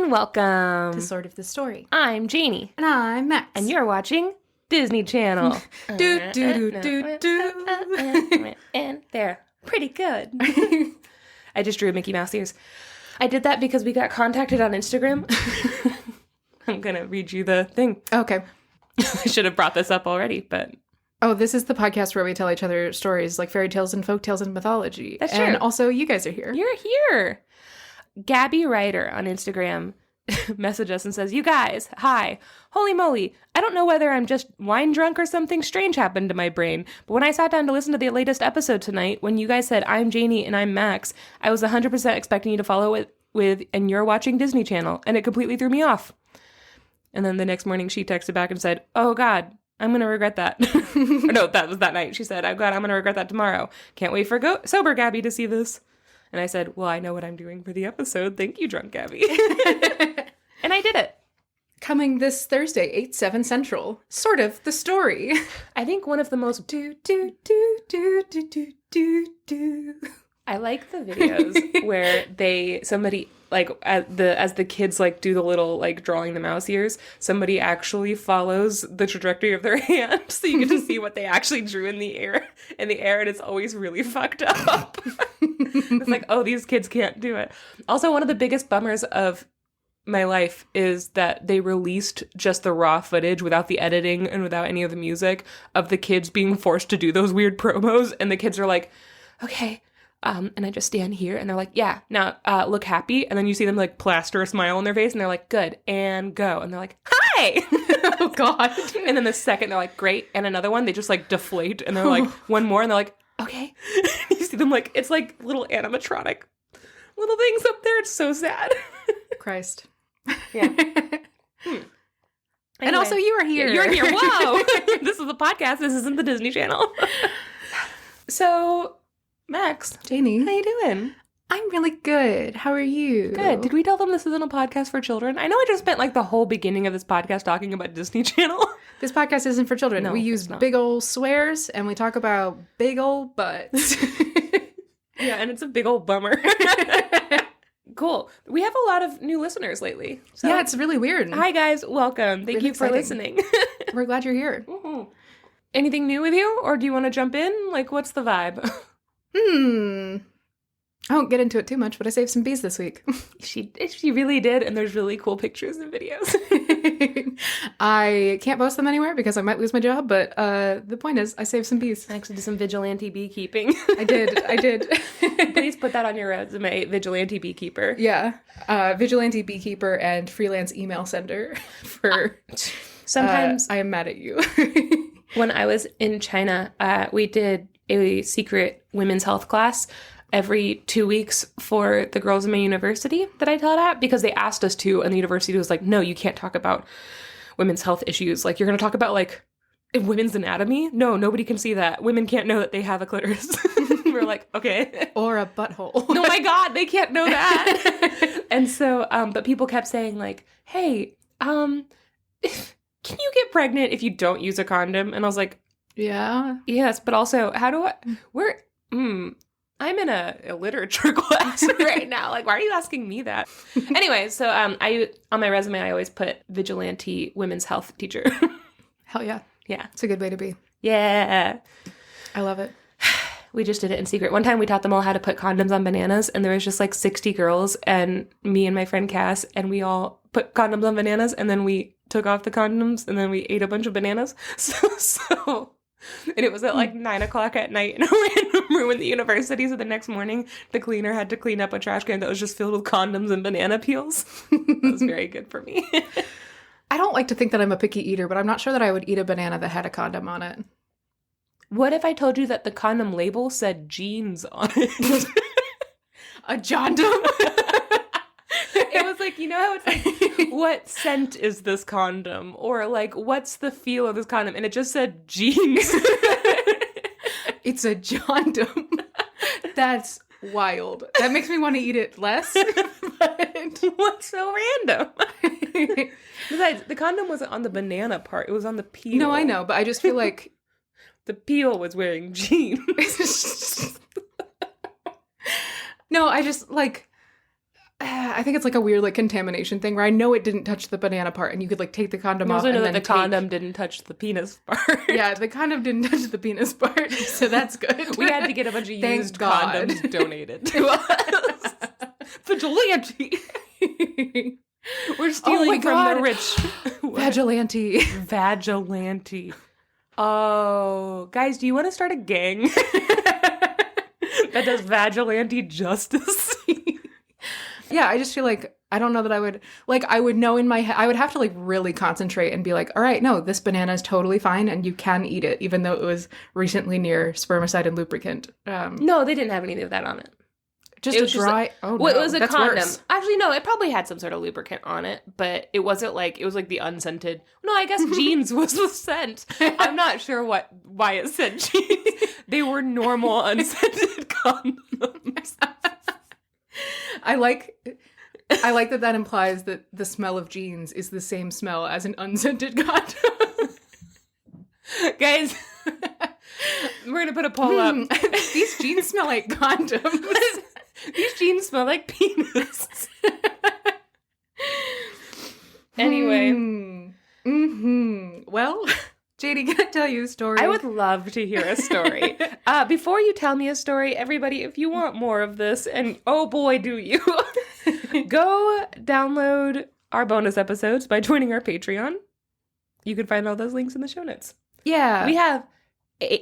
and welcome to Sort of the Story. I'm Janey. And I'm Max. And you're watching Disney Channel. And they're pretty good. I just drew Mickey Mouse ears. I did that because we got contacted on Instagram. I'm going to read you the thing. Okay. I should have brought this up already, but... Oh, this is the podcast where we tell each other stories like fairy tales and folk tales and mythology. That's true. And also, you guys are here. You're here. Gabby Ryder on Instagram messaged us and says, "You guys, hi. Holy moly. I don't know whether I'm just wine drunk or something strange happened to my brain, but when I sat down to listen to the latest episode tonight, when you guys said, I'm Janey and I'm Max, I was 100% expecting you to follow it with, and you're watching Disney Channel, and it completely threw me off." And then the next morning she texted back and said, "Oh God, I'm going to regret that." No, that was that night. She said, "Oh God, I'm going to regret that tomorrow. Can't wait for sober Gabby to see this." And I said, "Well, I know what I'm doing for the episode. Thank you, drunk Gabby." And I did it. Coming this Thursday, 8/7 Central. Sort of the Story. I think one of the most I like the videos where somebody like as the kids like do the little like drawing the mouse ears, somebody actually follows the trajectory of their hand so you get to see what they actually drew in the air and it's always really fucked up. It's like, oh, these kids can't do it. Also, one of the biggest bummers of my life is that they released just the raw footage without the editing and without any of the music of the kids being forced to do those weird promos, and the kids are like, "Okay." And I just stand here, and they're like, "Yeah, now look happy." And then you see them like plaster a smile on their face, and they're like, "Good," and go. And they're like, "Hi!" Oh, God. And then the second they're like, "Great." And another one, they just like deflate, and they're like, "One more," and they're like, "Okay." You see them like, it's like little animatronic little things up there. It's so sad. Christ. Yeah. Anyway. And also, you are here. You're here. Whoa. This is a podcast. This isn't the Disney Channel. So... Max, Janey, how you doing? I'm really good. How are you? Good. Did we tell them this isn't a podcast for children? I know I just spent like the whole beginning of this podcast talking about Disney Channel. This podcast isn't for children. No, we use big old swears and we talk about big old butts. Yeah, and it's a big old bummer. Cool. We have a lot of new listeners lately. So. Yeah, it's really weird. Hi guys, welcome. Thank you for listening. We're glad you're here. Mm-hmm. Anything new with you, or do you want to jump in? Like, what's the vibe? I won't get into it too much, but I saved some bees this week. She really did, and there's really cool pictures and videos. I can't post them anywhere because I might lose my job, but the point is I saved some bees. I actually did some vigilante beekeeping. I did. Please put that on your resume, vigilante beekeeper. Yeah. Vigilante beekeeper and freelance email sender for... Sometimes... I am mad at you. When I was in China, we did a secret women's health class every 2 weeks for the girls in my university that I taught at, because they asked us to, and the university was like, "No, you can't talk about women's health issues. Like, you're going to talk about, like, women's anatomy? No, nobody can see that. Women can't know that they have a clitoris." We're like, okay. Or a butthole. No, my God, they can't know that. And so, but people kept saying, like, "Hey, can you get pregnant if you don't use a condom?" And I was like, yeah. Yes, but also, I'm in a literature class right now. Like, why are you asking me that? Anyway, so I on my resume, I always put vigilante women's health teacher. Hell yeah. Yeah. It's a good way to be. Yeah. I love it. We just did it in secret. One time we taught them all how to put condoms on bananas, and there was just like 60 girls and me and my friend Cass, and we all put condoms on bananas, and then we took off the condoms, and then we ate a bunch of bananas. And it was at like 9 o'clock at night in a random room in the university. So the next morning, the cleaner had to clean up a trash can that was just filled with condoms and banana peels. That was very good for me. I don't like to think that I'm a picky eater, but I'm not sure that I would eat a banana that had a condom on it. What if I told you that the condom label said jeans on it? A jondom? It was like, you know how it's like, what scent is this condom? Or like, what's the feel of this condom? And it just said jeans. It's a jondom. That's wild. That makes me want to eat it less. But what's so random? Besides, the condom wasn't on the banana part. It was on the peel. No, I know, but I just feel like the peel was wearing jeans. No, I just like... I think it's like a weird like contamination thing where I know it didn't touch the banana part and you could like take the condom I off also and know then that the condom didn't touch the penis part. Yeah, the condom didn't touch the penis part, so that's good. We had to get a bunch of Thank used God. condoms donated to us. Vigilante. We're stealing from God. the rich. Vigilante. Vigilante. Oh, guys, do you want to start a gang that does vigilante justice? Yeah, I just feel like I don't know that I would know in my head. I would have to like really concentrate and be like, all right, no, this banana is totally fine and you can eat it, even though it was recently near spermicide and lubricant. No, they didn't have any of that on it. Just a dry. It was a condom. Worse. Actually, no, it probably had some sort of lubricant on it, but it wasn't like, it was like the unscented. No, I guess jeans was the scent. I'm not sure why it said jeans. They were normal unscented condoms. I like that implies that the smell of jeans is the same smell as an unscented condom. Guys, we're going to put a poll up. These jeans smell like condoms. These jeans smell like penis. Anyway. Well, JD, can I tell you a story? I would love to hear a story. Before you tell me a story, everybody, if you want more of this, and oh boy, do you, go download our bonus episodes by joining our Patreon. You can find all those links in the show notes. Yeah. We have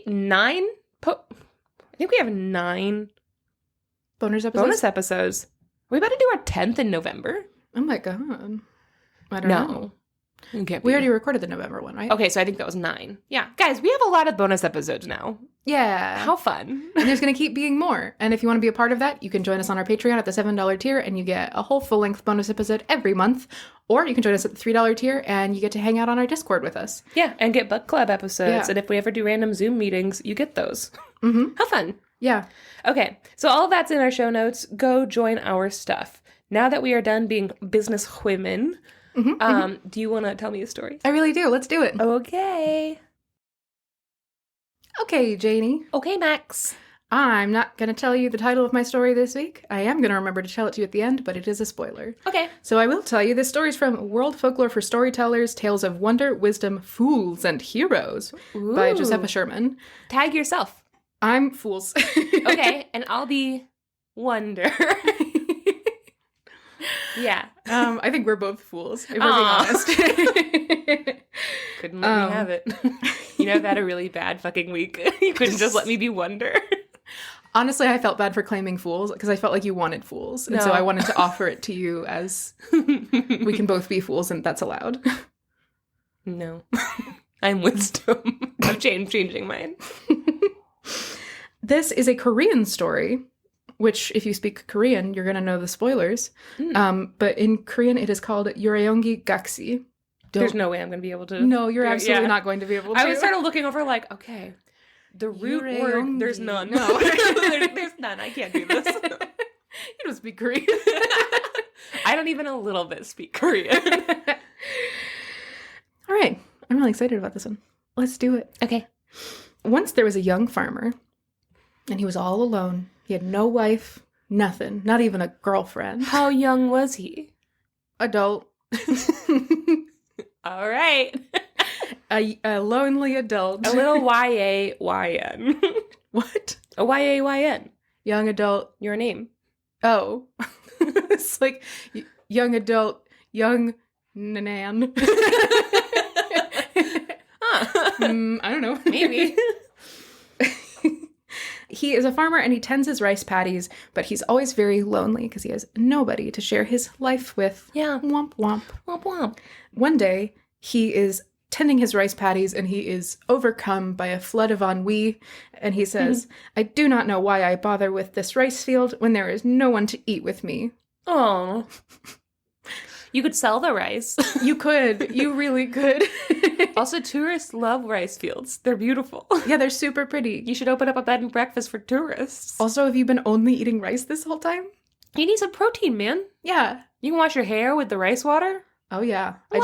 9 bonus episodes. Are we about to do our 10th in November? Oh my God. I don't know. We already recorded the November one, right? Okay, so I think that was 9. Yeah. Guys, we have a lot of bonus episodes now. Yeah. How fun. And there's going to keep being more. And if you want to be a part of that, you can join us on our Patreon at the $7 tier and you get a whole full-length bonus episode every month. Or you can join us at the $3 tier and you get to hang out on our Discord with us. Yeah, and get book club episodes. Yeah. And if we ever do random Zoom meetings, you get those. Mm-hmm. How fun. Yeah. Okay, so all of that's in our show notes. Go join our stuff. Now that we are done being business women, do you want to tell me a story? I really do. Let's do it. Okay. Okay, Janey. Okay, Max. I'm not going to tell you the title of my story this week. I am going to remember to tell it to you at the end, but it is a spoiler. Okay. So I will tell you. This story is from World Folklore for Storytellers, Tales of Wonder, Wisdom, Fools, and Heroes by Josepha Sherman. Tag yourself. I'm Fools. Okay, and I'll be Wonder. Yeah. I think we're both fools, if we're being honest. Couldn't let me have it. You know, I've had a really bad fucking week. You couldn't just let me be Wonder. Honestly, I felt bad for claiming fools because I felt like you wanted fools. And so I wanted to offer it to you as we can both be fools and that's allowed. No. I'm Wisdom. I'm changing mine. This is a Korean story, which if you speak Korean, you're going to know the spoilers. But in Korean, it is called Yoreongi Gaksi. There's no way I'm going to be able to. No, you're absolutely not going to be able to. I was sort of looking over like, okay, the root word, there's none. No, there's none. I can't do this. You don't speak Korean. I don't even a little bit speak Korean. All right. I'm really excited about this one. Let's do it. Okay. Once there was a young farmer, and he was all alone. He had no wife, nothing, not even a girlfriend. How young was he? Adult. All right. A lonely adult. A little Y-A-Y-N. What? A Y-A-Y-N. Young adult. Your name. Oh. It's like young adult, young nan. I don't know. Maybe. He is a farmer and he tends his rice paddies, but he's always very lonely because he has nobody to share his life with. Yeah. Womp womp. Womp womp. One day, he is tending his rice paddies and he is overcome by a flood of ennui. And he says, I do not know why I bother with this rice field when there is no one to eat with me. Oh. You could sell the rice. You could. You really could. Also, tourists love rice fields. They're beautiful. Yeah, they're super pretty. You should open up a bed and breakfast for tourists. Also, have you been only eating rice this whole time? You need some protein, man. Yeah. You can wash your hair with the rice water. Oh, yeah. I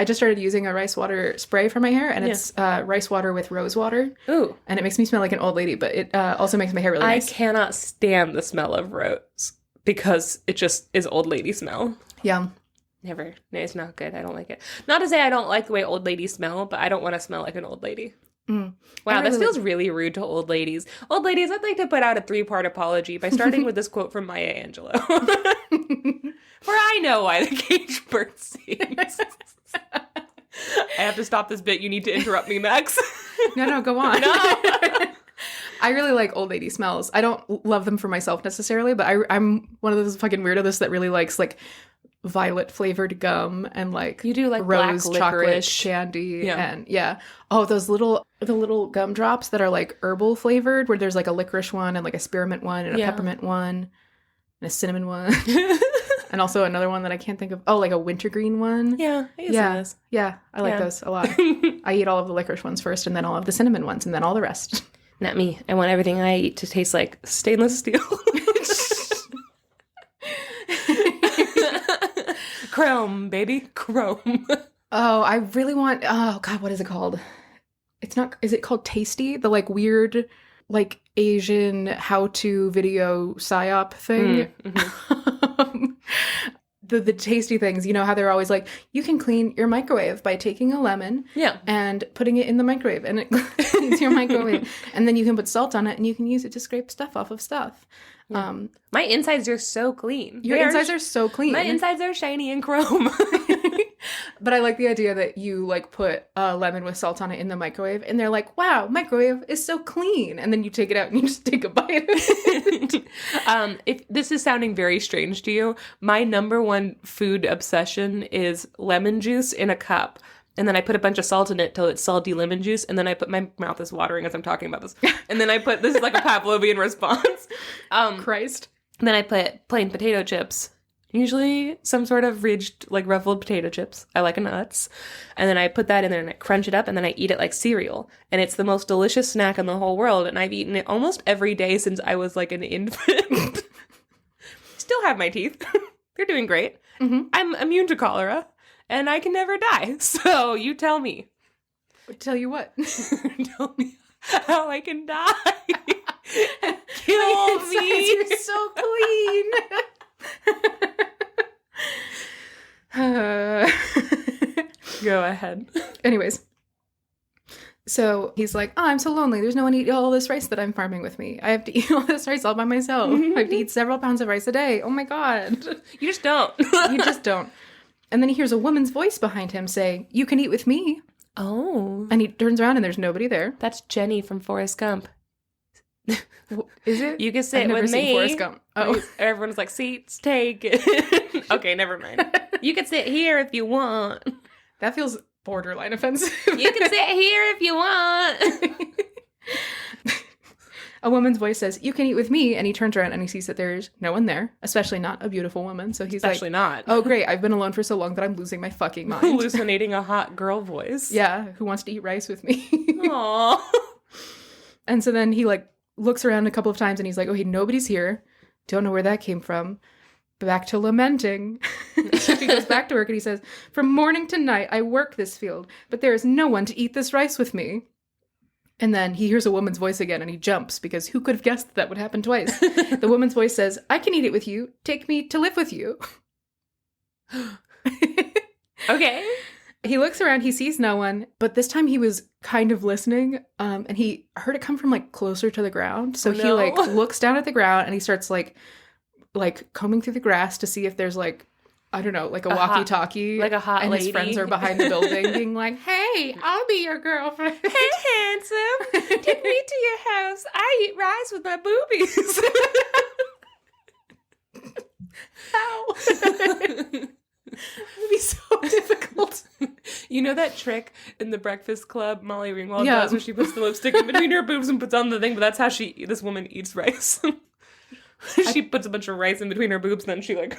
just started using a rice water spray for my hair, and it's rice water with rose water. Ooh. And it makes me smell like an old lady, but it also makes my hair really nice. I cannot stand the smell of rose. because it just is old lady smell. Yeah. Never. No, it's not good. I don't like it. Not to say I don't like the way old ladies smell, but I don't want to smell like an old lady. Mm. Wow, really this feels really rude to old ladies. Old ladies, I'd like to put out a 3-part apology by starting with this quote from Maya Angelou. For I know why the caged bird sings. I have to stop this bit. You need to interrupt me, Max. No, go on. No. I really like old lady smells. I don't love them for myself necessarily, but I'm one of those fucking weirdos that really likes like violet flavored gum and like You do like rose black chocolate licorice. candy Yeah. and oh, the little gumdrops that are like herbal flavored where there's like a licorice one and like a spearmint one and a peppermint one and a cinnamon one and also another one that I can't think of. Oh, like a wintergreen one. Yeah, I guess it is. Yeah, I like those a lot. I eat all of the licorice ones first and then all of the cinnamon ones and then all the rest. Not me. I want everything I eat to taste like stainless steel. Chrome, baby. Chrome. Oh, I really want, oh God, what is it called? Is it called Tasty? The like weird, like Asian how-to video psyop thing? Mm-hmm. The tasty things, you know how they're always like, you can clean your microwave by taking a lemon and putting it in the microwave and it cleans your microwave. And then you can put salt on it and you can use it to scrape stuff off of stuff. Yeah. My insides are so clean. Your insides are so clean. My insides are shiny and chrome. But I like the idea that you like put a lemon with salt on it in the microwave and they're like, wow, microwave is so clean. And then you take it out and you just take a bite of it. If this is sounding very strange to you, my number one food obsession is lemon juice in a cup. And then I put a bunch of salt in it till it's salty lemon juice. And then I put, my mouth is watering as I'm talking about this. And then I put, this is like a Pavlovian response. Christ. Then I put plain potato chips. Usually some sort of ridged, like ruffled potato chips. I like nuts. And then I put that in there and I crunch it up and then I eat it like cereal. And it's the most delicious snack in the whole world. And I've eaten it almost every day since I was like an infant. Still have my teeth. They're doing great. Mm-hmm. I'm immune to cholera. And I can never die. So you tell me. Tell you what? Tell me how I can die. Kill me. You're so clean. Go ahead. Anyways. So he's like, oh, I'm so lonely. There's no one to eat all this rice that I'm farming with me. I have to eat all this rice all by myself. I have to eat several pounds of rice a day. Oh my God. You just don't. You just don't. And then he hears a woman's voice behind him say, you can eat with me. Oh. And he turns around and there's nobody there. That's Jenny from Forrest Gump. Is it? You can sit I've never with seen me. Forrest Gump. Oh. Everyone's like, seats taken. Okay, never mind. You can sit here if you want. That feels borderline offensive. You can sit here if you want. A woman's voice says, you can eat with me. And he turns around and he sees that there's no one there, especially not a beautiful woman. So he's Especially not. Oh, great. I've been alone for so long that I'm losing my fucking mind. Hallucinating a hot girl voice. Yeah. Who wants to eat rice with me? Aww. And so then he like looks around a couple of times and he's like, okay, nobody's here. Don't know where that came from. Back to lamenting. So he goes back to work and he says, from morning to night, I work this field, but there is no one to eat this rice with me. And then he hears a woman's voice again and he jumps because who could have guessed that would happen twice? The woman's voice says, I can eat it with you. Take me to live with you. Okay. He looks around, he sees no one, but this time he was kind of listening, and he heard it come from like closer to the ground. So he like looks down at the ground and he starts like combing through the grass to see if there's like, I don't know, like a walkie-talkie. Like a hot and lady. His friends are behind the building being like, hey, I'll be your girlfriend. Hey, handsome. Take me to your house. I eat rice with my boobies. Ow. It would be so difficult. You know that trick in the Breakfast Club Molly Ringwald does where she puts the lipstick in between her boobs and puts on the thing, but that's how this woman eats rice. She puts a bunch of rice in between her boobs, then she like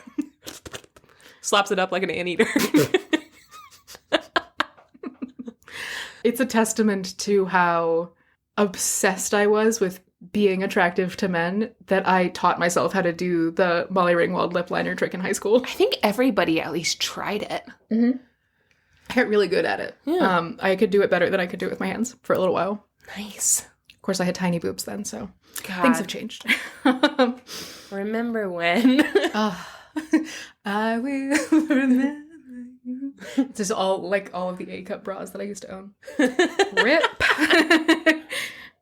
slaps it up like an anteater. It's a testament to how obsessed I was with being attractive to men that I taught myself how to do the Molly Ringwald lip liner trick in high school. I think everybody at least tried it. Mm-hmm. I got really good at it. Yeah. I could do it better than I could do it with my hands for a little while. Nice. course, I had tiny boobs then, so God. things have changed. Remember when? I will remember you. It's just all of the A-cup bras that I used to own. Rip.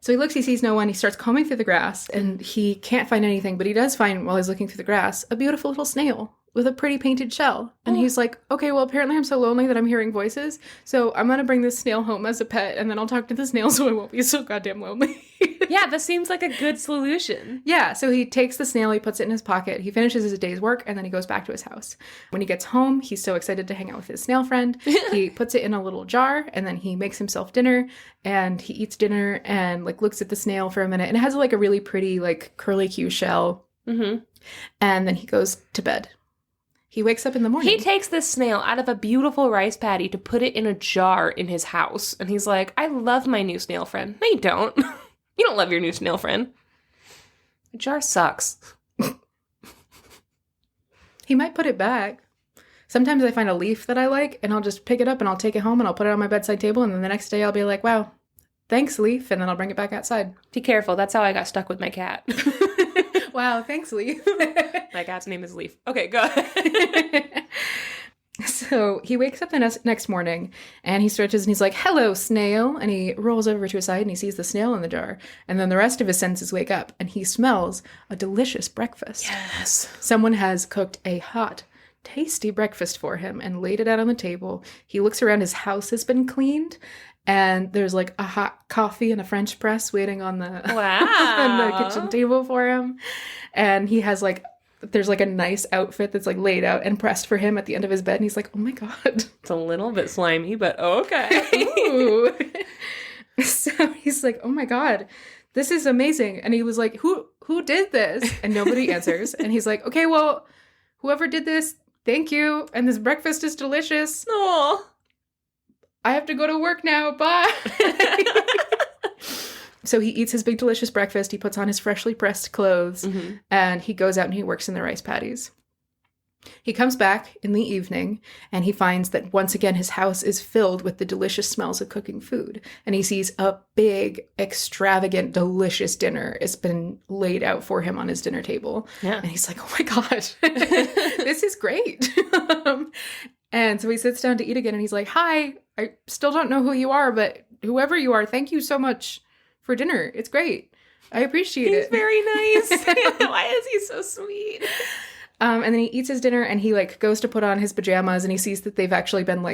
So he sees no one. He starts combing through the grass, and he can't find anything, but he does find, while he's looking through the grass, a beautiful little snail with a pretty painted shell. And he's like, okay, well, apparently I'm so lonely that I'm hearing voices, so I'm going to bring this snail home as a pet, and then I'll talk to the snail so I won't be so goddamn lonely. Yeah, that seems like a good solution. Yeah, so he takes the snail, he puts it in his pocket, he finishes his day's work, and then he goes back to his house. When he gets home, he's so excited to hang out with his snail friend. He puts it in a little jar, and then he makes himself dinner, and he eats dinner and looks at the snail for a minute, and it has a really pretty curly-Q shell. Mm-hmm. And then he goes to bed. He wakes up in the morning. He takes this snail out of a beautiful rice paddy to put it in a jar in his house. And he's like, I love my new snail friend. No, you don't. You don't love your new snail friend. The jar sucks. He might put it back. Sometimes I find a leaf that I like, and I'll just pick it up and I'll take it home and I'll put it on my bedside table, and then the next day I'll be like, wow, thanks, leaf, and then I'll bring it back outside. Be careful. That's how I got stuck with my cat. Wow, thanks, Leaf. My cat's name is Leaf. Okay, go ahead. So he wakes up the next morning, and he stretches, and he's like, hello, snail. And he rolls over to his side, and he sees the snail in the jar. And then the rest of his senses wake up, and he smells a delicious breakfast. Yes. Someone has cooked a hot, tasty breakfast for him and laid it out on the table. He looks around, his house has been cleaned, and there's a hot coffee and a French press waiting on the, on the kitchen table for him. And he has there's a nice outfit that's laid out and pressed for him at the end of his bed. And he's like, oh my God. It's a little bit slimy, but okay. Ooh. So he's like, oh my God, this is amazing. And he was like, who did this? And nobody answers. And he's like, okay, well, whoever did this, thank you. And this breakfast is delicious. Aw. I have to go to work now. Bye. So he eats his big delicious breakfast. He puts on his freshly pressed clothes, and he goes out and he works in the rice paddies. He comes back in the evening, and he finds that once again his house is filled with the delicious smells of cooking food. And he sees a big, extravagant, delicious dinner has been laid out for him on his dinner table. Yeah. And he's like, oh my God, this is great. And so he sits down to eat again, and he's like, hi, I still don't know who you are, but whoever you are, thank you so much for dinner. It's great. I appreciate it. He's very nice. Why is he so sweet? And then he eats his dinner, and he goes to put on his pajamas, and he sees that they've actually been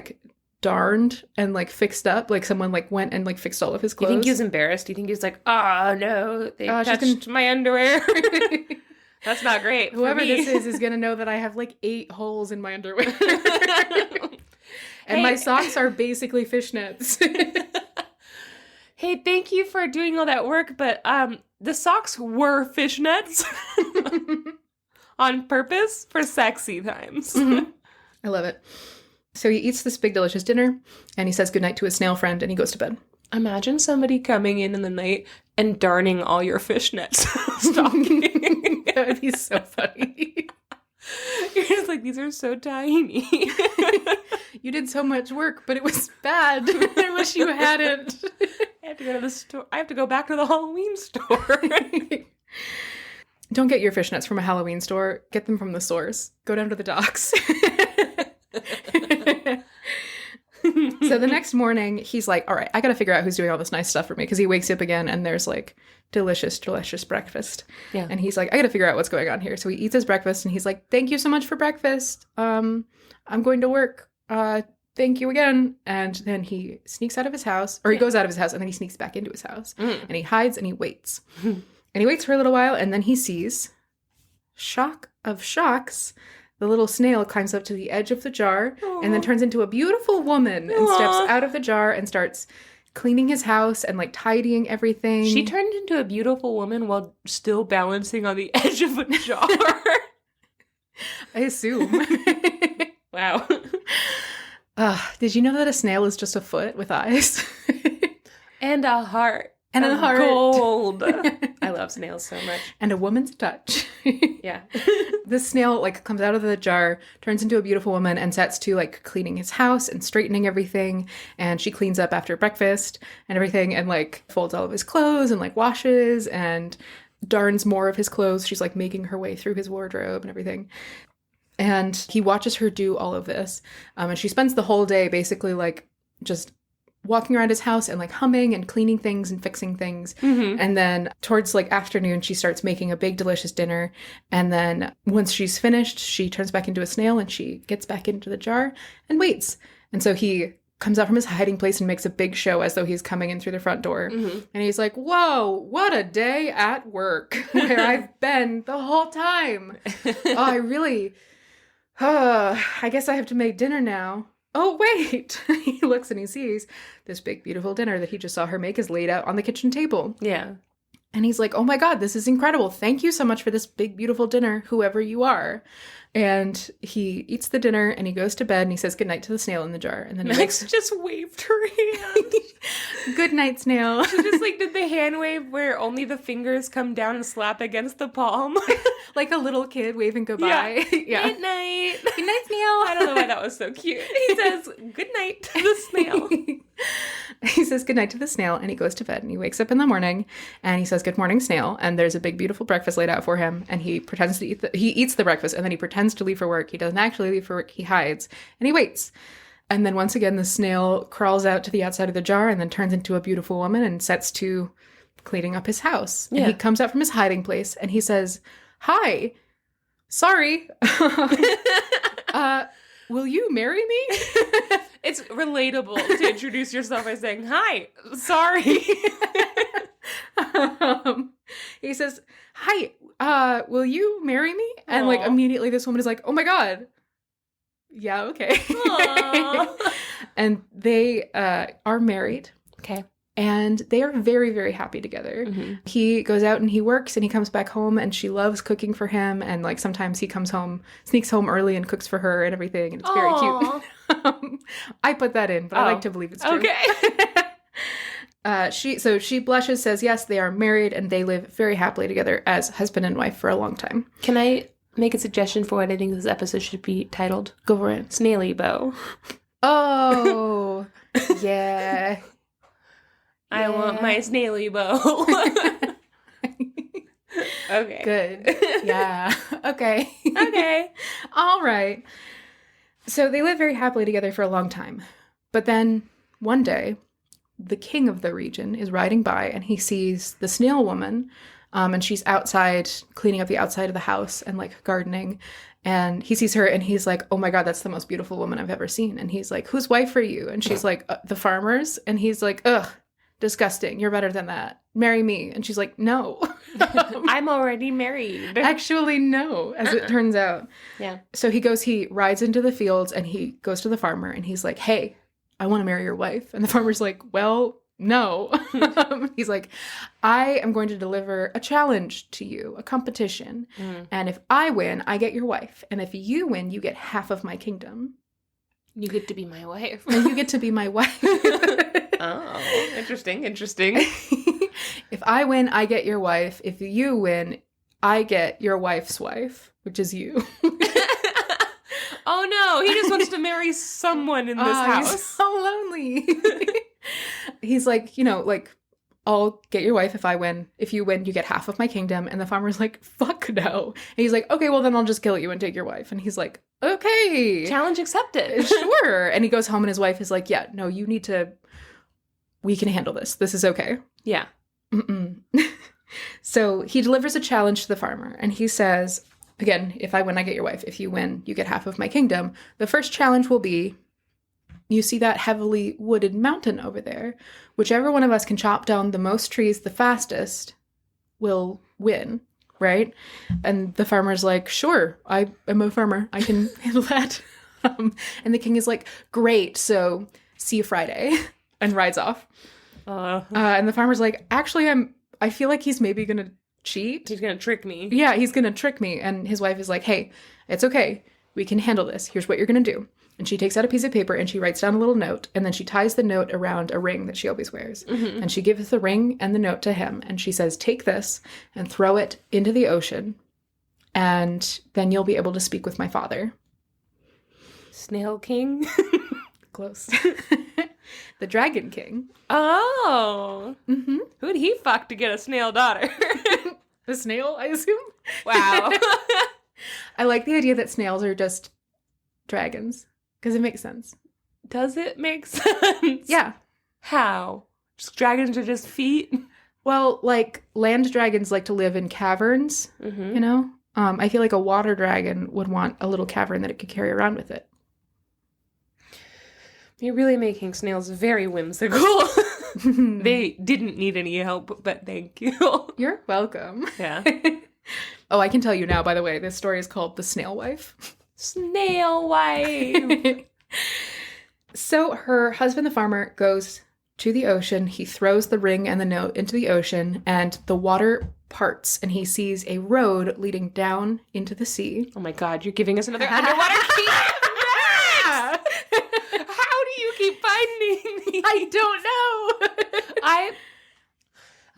darned and fixed up. Someone went and fixed all of his clothes. Do you think he was embarrassed? Do you think he was like, oh no, they touched my underwear? That's not great. Whoever this is going to know that I have 8 holes in my underwear. And my socks are basically fishnets. Hey, thank you for doing all that work, but the socks were fishnets on purpose for sexy times. Mm-hmm. I love it. So he eats this big delicious dinner, and he says goodnight to his snail friend, and he goes to bed. Imagine somebody coming in the night and darning all your fishnets. Stalking. That would be so funny. You're just like, these are so tiny. You did so much work, but it was bad. I wish you hadn't. I have to go to the store. I have to go back to the Halloween store. Don't get your fishnets from a Halloween store. Get them from the source. Go down to the docks. So the next morning, he's like, all right, I got to figure out who's doing all this nice stuff for me. Because he wakes up again, and there's delicious, delicious breakfast. Yeah. And he's like, I got to figure out what's going on here. So he eats his breakfast, and he's like, thank you so much for breakfast. I'm going to work. Thank you again. And then he sneaks out of his house, or he goes out of his house, and then he sneaks back into his house. And he hides, and he waits. And he waits for a little while, and then he sees, shock of shocks, the little snail climbs up to the edge of the jar. Aww. And then turns into a beautiful woman and steps out of the jar and starts cleaning his house and tidying everything. She turned into a beautiful woman while still balancing on the edge of a jar. I assume. Wow. Did you know that a snail is just a foot with eyes? And a heart. And a heart. Gold. I love snails so much. And a woman's touch. Yeah. This snail like comes out of the jar, turns into a beautiful woman, and sets to like cleaning his house and straightening everything. And she cleans up after breakfast and everything, and like folds all of his clothes and like washes and darns more of his clothes. She's like making her way through his wardrobe and everything. And he watches her do all of this. And she spends the whole day basically like just walking around his house and like humming and cleaning things and fixing things. Mm-hmm. And then towards like afternoon, she starts making a big delicious dinner. And then once she's finished, she turns back into a snail and she gets back into the jar and waits. And so he comes out from his hiding place and makes a big show as though he's coming in through the front door. Mm-hmm. And he's like, whoa, what a day at work where I've been the whole time. I guess I have to make dinner now. Oh, wait. He looks and he sees this big, beautiful dinner that he just saw her make is laid out on the kitchen table. Yeah. And he's like, oh my God, this is incredible. Thank you so much for this big, beautiful dinner, whoever you are. And he eats the dinner and he goes to bed and he says goodnight to the snail in the jar. And then he Max just waved her hand. Good night, snail. She just like did the hand wave where only the fingers come down and slap against the palm. Like a little kid waving goodbye. Yeah. Good night. Good night, snail. I don't know why that was so cute. He says good night to the snail. He says goodnight to the snail and he goes to bed and he wakes up in the morning and he says good morning, snail, and there's a big beautiful breakfast laid out for him and he pretends to he eats the breakfast and then he pretends to leave for work. He doesn't actually leave for work. He hides and he waits. And then once again the snail crawls out to the outside of the jar and then turns into a beautiful woman and sets to cleaning up his house. Yeah. And he comes out from his hiding place and he says, hi, sorry. Will you marry me? It's relatable to introduce yourself by saying, hi, sorry. He says, hi, will you marry me? And like immediately this woman is like, oh my God. Yeah, okay. And they are married. Okay. And they are very, very happy together. Mm-hmm. He goes out and he works and he comes back home and she loves cooking for him. And like sometimes he comes home, sneaks home early and cooks for her and everything. And it's very cute. I put that in, but I like to believe it's true. Okay. She blushes, says yes, they are married and they live very happily together as husband and wife for a long time. Can I make a suggestion for what I think this episode should be titled? Go for it. Snaily bow. Oh, yeah. I want my snaily bow. Okay. Good. Yeah. Okay. Okay. All right. So they live very happily together for a long time. But then one day, the king of the region is riding by and he sees the snail woman and she's outside cleaning up the outside of the house and like gardening. And he sees her and he's like, oh my God, that's the most beautiful woman I've ever seen. And he's like, whose wife are you? And she's like, the farmer's. And he's like, ugh. Disgusting. You're better than that. Marry me. And she's like, no. I'm already married. Actually, no, as it turns out. Yeah. So he rides into the fields and he goes to the farmer and he's like, hey, I want to marry your wife. And the farmer's like, well, no. He's like, I am going to deliver a challenge to you, a competition. Mm. And if I win, I get your wife. And if you win, you get half of my kingdom. You get to be my wife. And you get to be my wife. Oh, interesting. If I win, I get your wife. If you win, I get your wife's wife, which is you. Oh no, he just wants to marry someone in this house. He's so lonely. He's like, like, I'll get your wife if I win. If you win, you get half of my kingdom. And the farmer's like, fuck no. And he's like, okay, well then I'll just kill you and take your wife. And he's like, okay. Challenge accepted. Sure. And he goes home and his wife is like, yeah, no, we can handle this. This is okay. Yeah. So he delivers a challenge to the farmer and he says, again, if I win, I get your wife. If you win, you get half of my kingdom. The first challenge will be, you see that heavily wooded mountain over there? Whichever one of us can chop down the most trees the fastest will win, right? And the farmer's like, sure, I am a farmer. I can handle that. And the king is like, great, so see you Friday. And rides off. And the farmer's like, actually, I feel like he's maybe going to cheat. He's going to trick me. Yeah, he's going to trick me. And his wife is like, hey, it's okay. We can handle this. Here's what you're going to do. And she takes out a piece of paper and she writes down a little note. And then she ties the note around a ring that she always wears. Mm-hmm. And she gives the ring and the note to him. And she says, take this and throw it into the ocean. And then you'll be able to speak with my father. Snail King? Close. The Dragon King. Oh. Mm-hmm. Who'd he fuck to get a snail daughter? The snail, I assume? Wow. I like the idea that snails are just dragons. Because it makes sense. Does it make sense? Yeah. How? Just dragons are just feet? Well, like, land dragons like to live in caverns, you know? I feel like a water dragon would want a little cavern that it could carry around with it. You're really making snails very whimsical. They didn't need any help, but thank you. You're welcome. Yeah. Oh, I can tell you now, by the way, this story is called The Snail Wife. Snail Wife! So her husband, the farmer, goes to the ocean. He throws the ring and the note into the ocean, and the water parts, and he sees a road leading down into the sea. Oh my god, you're giving us another underwater key! How do you keep finding these? I don't know.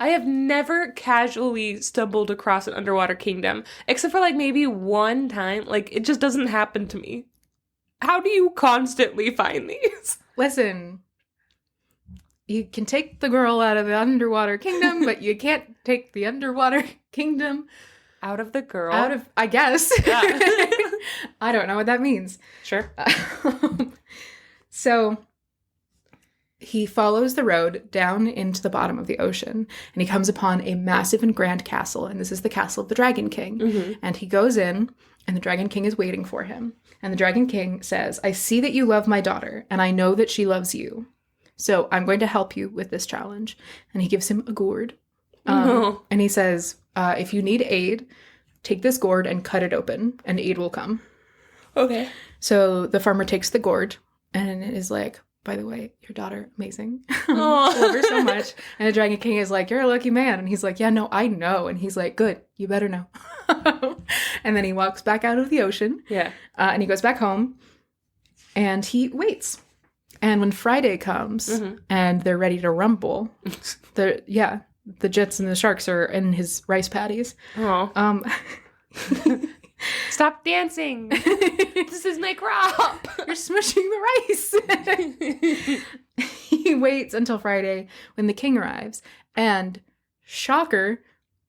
I have never casually stumbled across an underwater kingdom, except for like maybe one time. Like, it just doesn't happen to me. How do you constantly find these? Listen, you can take the girl out of the underwater kingdom, but you can't take the underwater kingdom out of the girl? Out of, I guess. Yeah. I don't know what that means. Sure. So he follows the road down into the bottom of the ocean, and he comes upon a massive and grand castle, and this is the castle of the Dragon King. Mm-hmm. And he goes in, and the Dragon King is waiting for him. And the Dragon King says, I see that you love my daughter, and I know that she loves you. So I'm going to help you with this challenge. And he gives him a gourd. And he says, if you need aid, take this gourd and cut it open, and aid will come. Okay. So the farmer takes the gourd, and is like, by the way, your daughter, amazing. I love her so much. And the Dragon King is like, you're a lucky man. And he's like, yeah, no, I know. And he's like, good, you better know. And then he walks back out of the ocean. Yeah. And he goes back home, and he waits. And when Friday comes, and they're ready to rumble, the jets and the sharks are in his rice paddies. Oh. Stop dancing. This is my crop. You're smushing the rice. He waits until Friday when the king arrives. And shocker,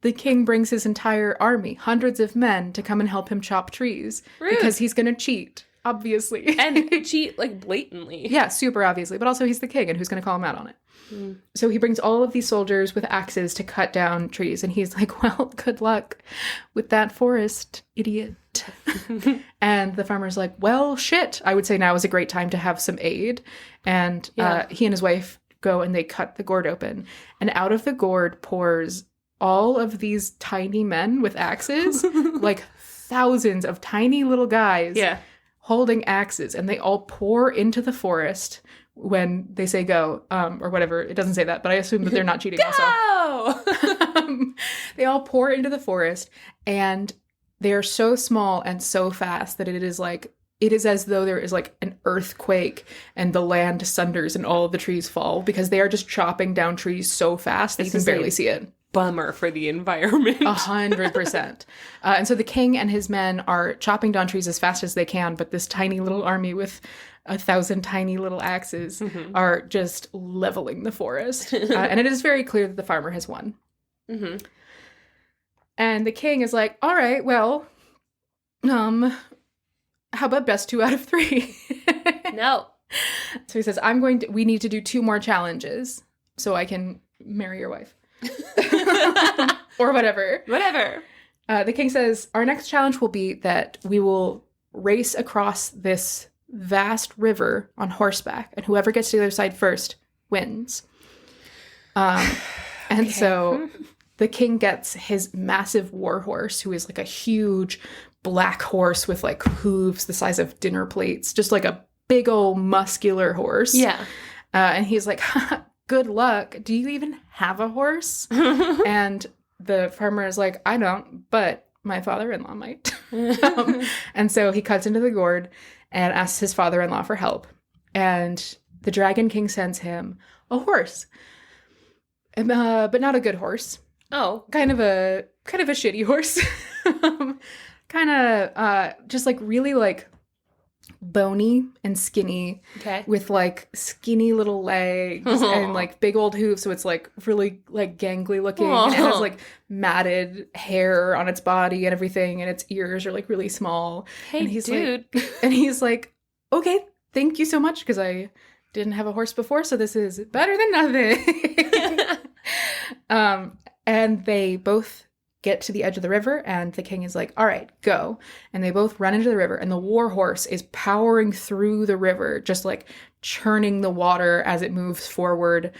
the king brings his entire army, hundreds of men, to come and help him chop trees. Rude. Because he's going to cheat, obviously. And cheat, like, blatantly. Yeah, super obviously. But also he's the king, and who's going to call him out on it? Mm. So he brings all of these soldiers with axes to cut down trees. And he's like, well, good luck with that forest, idiot. And the farmer's like, well, shit. I would say now is a great time to have some aid. And he and his wife go and they cut the gourd open. And out of the gourd pours all of these tiny men with axes, like thousands of tiny little guys holding axes. And they all pour into the forest when they say go, or whatever. It doesn't say that, but I assume that they're not cheating also. They all pour into the forest, and they are so small and so fast that it is as though there is like an earthquake and the land sunders and all of the trees fall, because they are just chopping down trees so fast that you can barely see it. Bummer for the environment. 100%. And so the king and his men are chopping down trees as fast as they can, but this tiny little army with 1,000 tiny little axes are just leveling the forest. And it is very clear that the farmer has won. Mm-hmm. And the king is like, all right, well, how about best 2 out of 3? No. So he says, we need to do 2 more challenges so I can marry your wife. Or whatever. Whatever. The king says, our next challenge will be that we will race across this vast river on horseback, and whoever gets to the other side first wins. And so the king gets his massive war horse, who is like a huge black horse with like hooves the size of dinner plates, just like a big old muscular horse. Yeah. And he's like, good luck. Do you even have a horse? And the farmer is like, I don't, but my father-in-law might. And so he cuts into the gourd and asks his father-in-law for help. And the Dragon King sends him a horse, but not a good horse. Oh, Kind of a shitty horse. Kind of just like really like bony and skinny, okay. with like skinny little legs and like big old hooves, so it's like really like gangly looking. And it has like matted hair on its body and everything, and its ears are like really small. Hey, and he's dude. he's like, okay, thank you so much, because I didn't have a horse before, so this is better than nothing. And they both get to the edge of the river, and the king is like, all right, go. And they both run into the river, and the war horse is powering through the river, just like churning the water as it moves forward,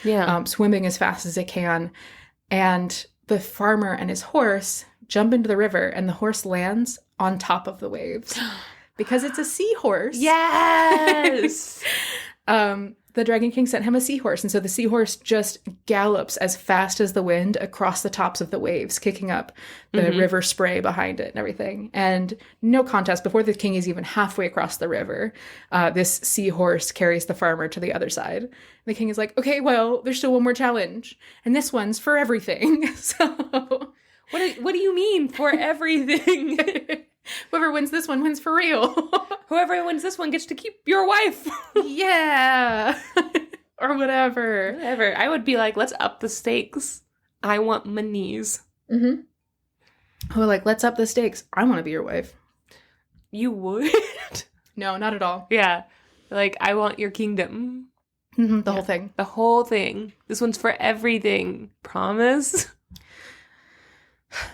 swimming as fast as it can. And the farmer and his horse jump into the river, and the horse lands on top of the waves because it's a seahorse. Yes. The Dragon King sent him a seahorse, and so the seahorse just gallops as fast as the wind across the tops of the waves, kicking up the river spray behind it and everything. And no contest, before the king is even halfway across the river, this seahorse carries the farmer to the other side. And the king is like, okay, well, there's still one more challenge, and this one's for everything. So what do you mean, for everything? whoever wins this one wins for real. Whoever wins this one gets to keep your wife. Yeah. Or whatever. Whatever. I would be like, let's up the stakes. I want my knees. Mm-hmm. Oh, like, let's up the stakes. I want to be your wife. You would? No, not at all. Yeah. Like, I want your kingdom. Mm-hmm, the whole thing. The whole thing. This one's for everything. Promise?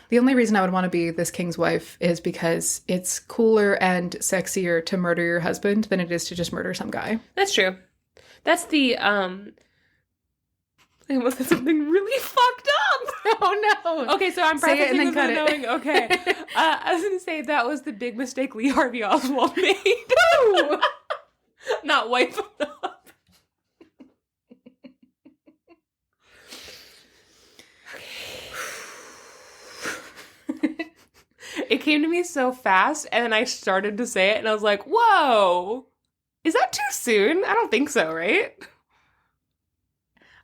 The only reason I would want to be this king's wife is because it's cooler and sexier to murder your husband than it is to just murder some guy. That's true. That's the, I almost said something really fucked up. Oh, no. Okay, so I'm Say it and practicing then this cut it. knowing. Okay. I was going to say that was the big mistake Lee Harvey Oswald made. Not wife enough. It came to me so fast, and then I started to say it, and I was like, whoa, is that too soon? I don't think so, right?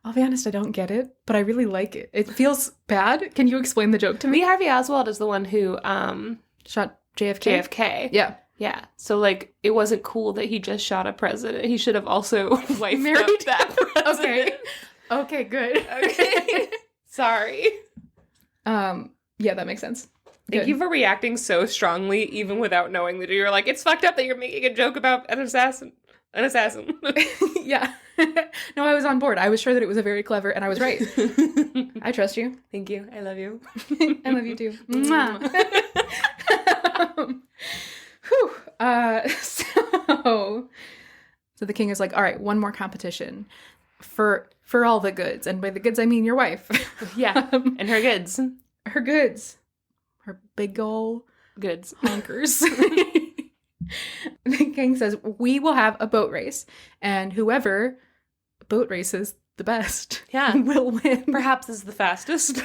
I'll be honest, I don't get it, but I really like it. It feels bad. Can you explain the joke to me? Lee Harvey Oswald is the one who Shot JFK? JFK. Yeah. Yeah. So, like, it wasn't cool that he just shot a president. He should have also married up that president. Okay, good. Okay. Sorry. Yeah, that makes sense. Thank you for reacting so strongly, even without knowing that you're like, it's fucked up that you're making a joke about an assassin. An assassin. Yeah. No, I was on board. I was sure that it was a very clever, and I was right. I trust you. Thank you. I love you. I love you too. Mwah. Whew. So the king is like, all right, one more competition for all the goods. And by the goods, I mean your wife. Yeah. And her goods. Her goods. Her big ol' Goods. honkers. The king says, we will have a boat race, and whoever boat races the best will win. Perhaps is the fastest.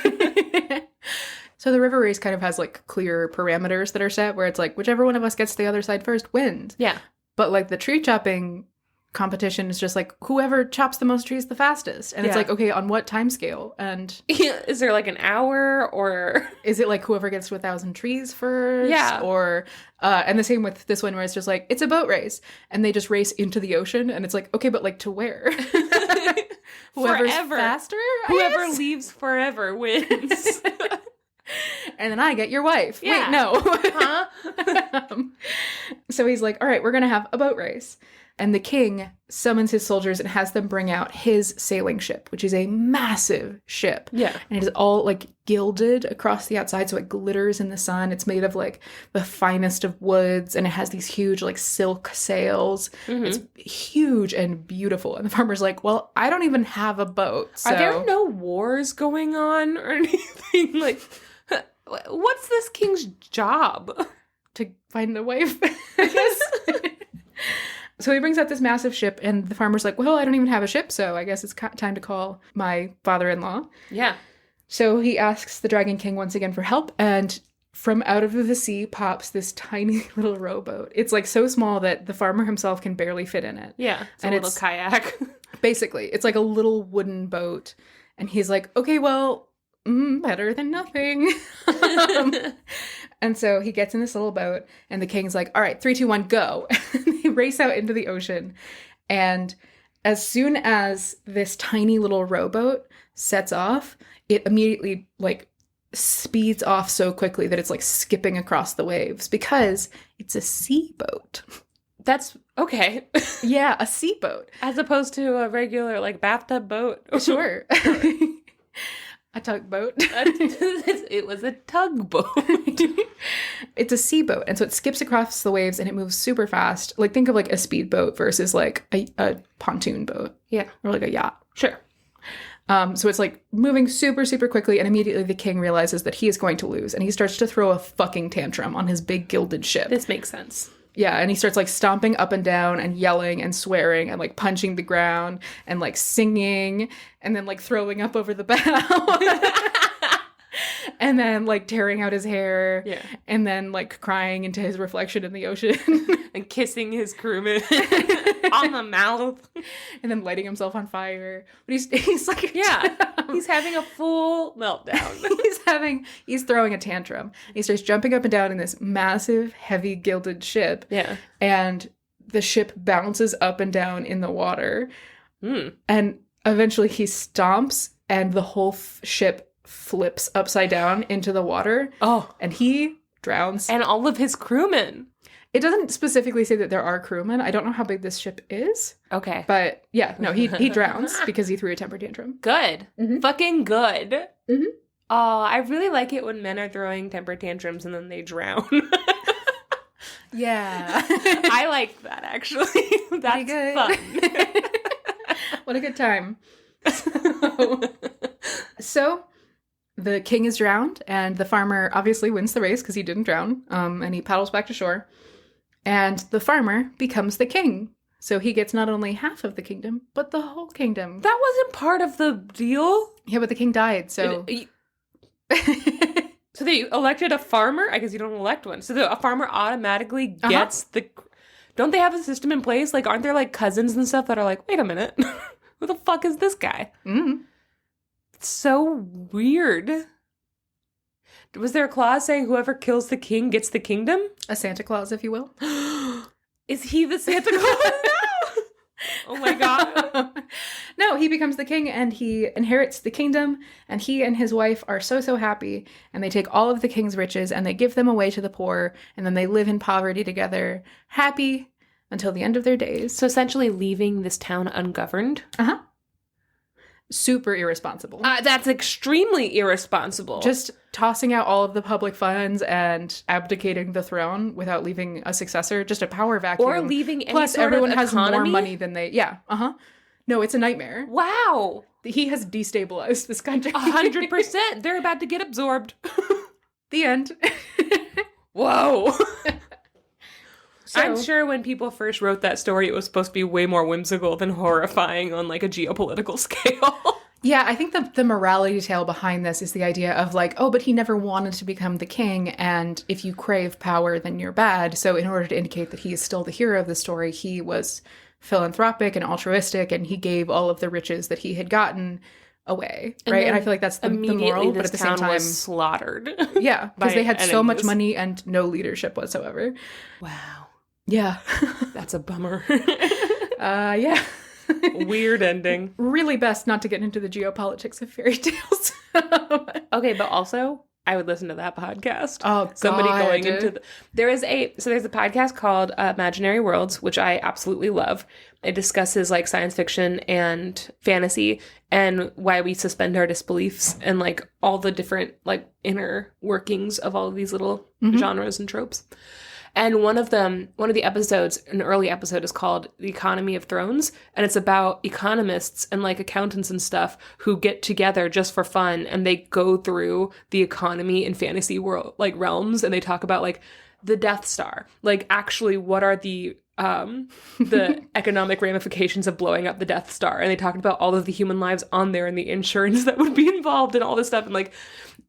So the river race kind of has like clear parameters that are set where it's like whichever one of us gets to the other side first wins. Yeah. But like the tree chopping competition is just like whoever chops the most trees the fastest. And it's like, okay, on what time scale? And is there like an hour, or is it like whoever gets to 1,000 trees first? Yeah. Or and the same with this one where it's just like it's a boat race and they just race into the ocean, and it's like, okay, but like to where? Whoever's forever. faster? Whoever leaves forever wins. And then I get your wife. Yeah. Wait, no. Huh? So he's like, all right, we're going to have a boat race. And the king summons his soldiers and has them bring out his sailing ship, which is a massive ship. Yeah. And it is all like gilded across the outside, so it glitters in the sun. It's made of like the finest of woods, and it has these huge like silk sails. Mm-hmm. It's huge and beautiful. And the farmer's like, well, I don't even have a boat. So. Are there no wars going on or anything? Like, what's this king's job? To find a wife, I guess. So he brings out this massive ship, and the farmer's like, well, I don't even have a ship, so I guess it's time to call my father-in-law. Yeah. So he asks the Dragon King once again for help, and from out of the sea pops this tiny little rowboat. It's like so small that the farmer himself can barely fit in it. Yeah, it's a little kayak. Basically, it's like a little wooden boat. And he's like, okay, well, better than nothing. And so he gets in this little boat, and the king's like, all right, 3, 2, 1, go. And they race out into the ocean. And as soon as this tiny little rowboat sets off, it immediately like speeds off so quickly that it's like skipping across the waves because it's a sea boat. That's okay. Yeah, a sea boat. As opposed to a regular like bathtub boat. Sure. A tugboat. It was a tugboat. It's a sea boat, and so it skips across the waves and it moves super fast. Like think of like a speedboat versus like a pontoon boat. Yeah. Or like a yacht. Sure. So it's like moving super, super quickly, and immediately the king realizes that he is going to lose, and he starts to throw a fucking tantrum on his big gilded ship. This makes sense. Yeah, and he starts like stomping up and down and yelling and swearing and like punching the ground and like singing and then like throwing up over the bow. And then like tearing out his hair. Yeah. And then like crying into his reflection in the ocean. And kissing his crewman on the mouth. And then lighting himself on fire. But he's like, yeah, he's having a full meltdown. He's throwing a tantrum. He starts jumping up and down in this massive, heavy gilded ship. Yeah. And the ship bounces up and down in the water. Mm. And eventually he stomps and the whole ship flips upside down into the water. Oh. And he drowns. And all of his crewmen. It doesn't specifically say that there are crewmen. I don't know how big this ship is. Okay. But yeah, no, he drowns because he threw a temper tantrum. Good. Mm-hmm. Fucking good. Mm-hmm. Oh, I really like it when men are throwing temper tantrums and then they drown. Yeah. I like that, actually. That's good. fun. What a good time. So the king is drowned, and the farmer obviously wins the race because he didn't drown, and he paddles back to shore. And the farmer becomes the king. So he gets not only half of the kingdom, but the whole kingdom. That wasn't part of the deal? Yeah, but the king died, so... So they elected a farmer? I guess you don't elect one. So a farmer automatically gets the... Don't they have a system in place? Like, aren't there, like, cousins and stuff that are like, wait a minute, who the fuck is this guy? Mm-hmm. It's so weird. Was there a clause saying whoever kills the king gets the kingdom? A Santa Claus, if you will. Is he the Santa Claus? Oh my god. No, he becomes the king and he inherits the kingdom, and he and his wife are so happy, and they take all of the king's riches and they give them away to the poor, and then they live in poverty together, happy until the end of their days. So essentially leaving this town ungoverned? Uh-huh. Super irresponsible. That's extremely irresponsible. Just tossing out all of the public funds and abdicating the throne without leaving a successor. Just a power vacuum. Or leaving any Plus, sort everyone of has economy? more money than they... Yeah, uh-huh. No, it's a nightmare. Wow. He has destabilized this country. 100%. They're about to get absorbed. The end. Whoa. So, I'm sure when people first wrote that story, it was supposed to be way more whimsical than horrifying on like a geopolitical scale. Yeah, I think the morality tale behind this is the idea of like, oh, but he never wanted to become the king, and if you crave power, then you're bad. So in order to indicate that he is still the hero of the story, he was philanthropic and altruistic, and he gave all of the riches that he had gotten away, right? And I feel like that's the moral, but at the same time, was slaughtered. Yeah, because they had so much enemies. money and no leadership whatsoever. Wow. Yeah. That's a bummer. Yeah. Weird ending. Really best not to get into the geopolitics of fairy tales. Okay, but also, I would listen to that podcast. Oh, Somebody God. going into there's a podcast called Imaginary Worlds, which I absolutely love. It discusses like science fiction and fantasy and why we suspend our disbeliefs and like all the different like inner workings of all of these little genres and tropes. And one of the episodes, an early episode, is called The Economy of Thrones. And it's about economists and like accountants and stuff who get together just for fun. And they go through the economy in fantasy world, like realms. And they talk about like the Death Star. Like actually what are the economic ramifications of blowing up the Death Star. And they talked about all of the human lives on there and the insurance that would be involved and all this stuff. And like,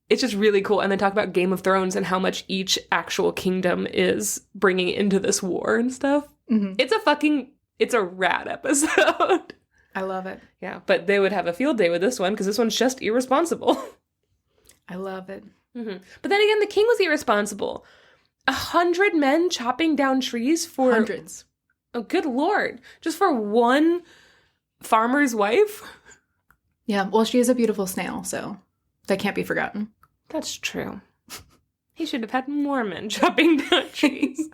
it's just really cool. And they talk about Game of Thrones and how much each actual kingdom is bringing into this war and stuff. Mm-hmm. It's a rad episode. I love it. Yeah, but they would have a field day with this one because this one's just irresponsible. I love it. Mm-hmm. But then again, the king was irresponsible. 100 men chopping down trees for... Hundreds. Oh, good Lord. Just for one farmer's wife? Yeah, well, she is a beautiful snail, so that can't be forgotten. That's true. He should have had more men chopping down trees.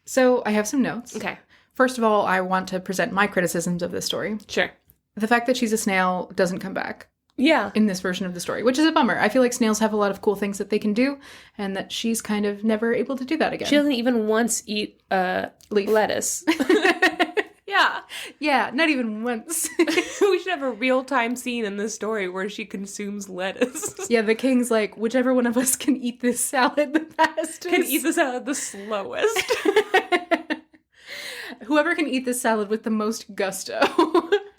So I have some notes. Okay. First of all, I want to present my criticisms of this story. Sure. The fact that she's a snail doesn't come back. Yeah. In this version of the story, which is a bummer. I feel like snails have a lot of cool things that they can do, and that she's kind of never able to do that again. She doesn't even once eat lettuce. Yeah. Yeah, not even once. We should have a real-time scene in this story where she consumes lettuce. Yeah, the king's like, whichever one of us can eat this salad the fastest. Can eat the salad the slowest. Whoever can eat this salad with the most gusto.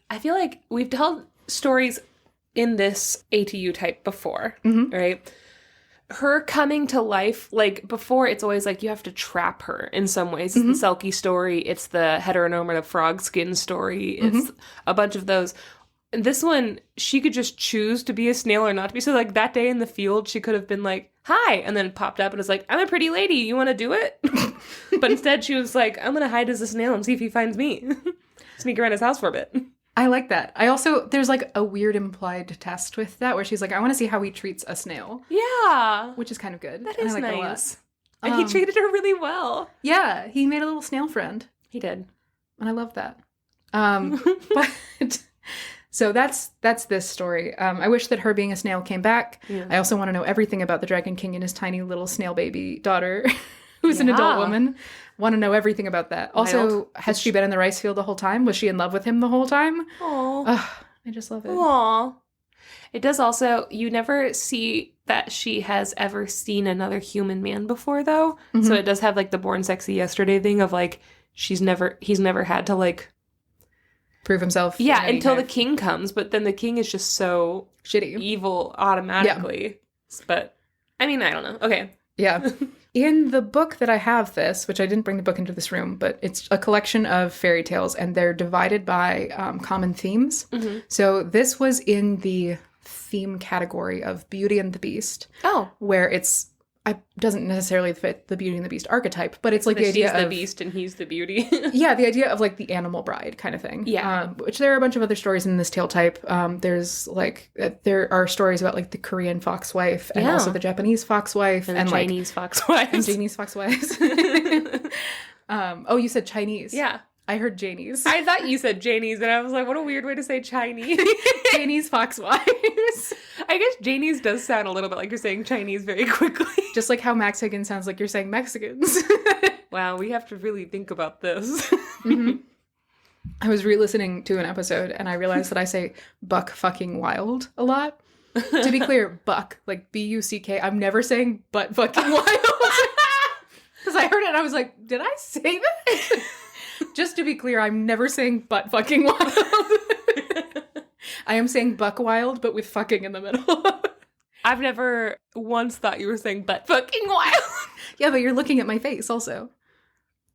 I feel like we've told stories in this ATU type before, right? Her coming to life, like before, it's always like you have to trap her in some ways. It's the Selkie story, it's the heteronormative frog skin story, it's a bunch of those. And this one, she could just choose to be a snail or not to be. So like that day in the field, she could have been like, hi, and then popped up and was like, I'm a pretty lady, you want to do it? But instead she was like, I'm going to hide as a snail and see if he finds me. Sneak around his house for a bit. I like that. I also, there's like a weird implied test with that where she's like, I want to see how he treats a snail. Yeah. Which is kind of good. That is I like nice. And he treated her really well. Yeah, he made a little snail friend. He did. And I love that. But so that's this story. I wish that her being a snail came back. Yeah. I also want to know everything about the Dragon King and his tiny little snail baby daughter, who's an adult woman. Want to know everything about that. Also, has she been in the rice field the whole time? Was she in love with him the whole time? Aww. I just love it. Aww. It does also, you never see that she has ever seen another human man before, though. Mm-hmm. So it does have, like, the Born Sexy Yesterday thing of, like, he's never had to, like... prove himself. Yeah, until the king comes. But then the king is just so... shitty. Evil automatically. Yeah. But, I mean, I don't know. Okay. Yeah. In the book that I have this, which I didn't bring the book into this room, but it's a collection of fairy tales, and they're divided by common themes. Mm-hmm. So this was in the theme category of Beauty and the Beast. Oh. Where it doesn't necessarily fit the Beauty and the Beast archetype, but it's like the idea of... she's the beast and he's the beauty. Yeah, the idea of like the animal bride kind of thing. Yeah. Which there are a bunch of other stories in this tale type. There's like, there are stories about like the Korean foxwife and also the Japanese foxwife. And the Chinese foxwives. And Janey's foxwives. Oh, you said Chinese. Yeah. I heard Janey's. I thought you said Janey's, and I was like, what a weird way to say Chinese. Janey's foxwives. I guess Janey's does sound a little bit like you're saying Chinese very quickly. Just like how Mexican sounds like you're saying Mexicans. Wow, we have to really think about this. Mm-hmm. I was re-listening to an episode, and I realized that I say buck fucking wild a lot. To be clear, buck, like B-U-C-K. I'm never saying butt fucking wild. Because I heard it, and I was like, did I say that? Just to be clear, I'm never saying butt fucking wild. I am saying buck wild, but with fucking in the middle. I've never once thought you were saying butt fucking wild. Yeah, but you're looking at my face also.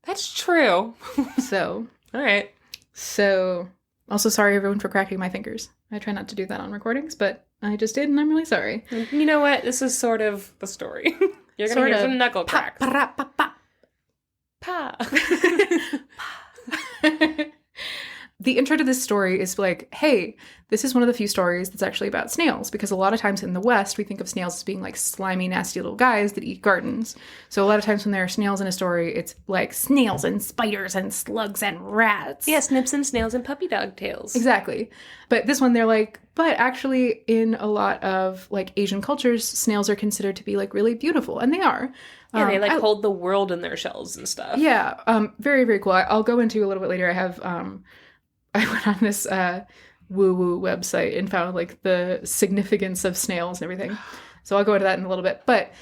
That's true. So. All right. So, also sorry everyone for cracking my fingers. I try not to do that on recordings, but I just did, and I'm really sorry. You know what? This is sort of the story. You're going to hear some knuckle cracks. Pa. The intro to this story is like, hey, this is one of the few stories that's actually about snails, because a lot of times in the West, we think of snails as being like slimy, nasty little guys that eat gardens. So a lot of times when there are snails in a story, it's like snails and spiders and slugs and rats. Yeah, snips and snails and puppy dog tails. Exactly. But this one, they're like, but actually in a lot of like Asian cultures, snails are considered to be like really beautiful, and they are. Yeah, they like hold the world in their shells and stuff. Yeah, very, very cool. I'll go into a little bit later. I have, I went on this woo-woo website and found like the significance of snails and everything. So I'll go into that in a little bit. But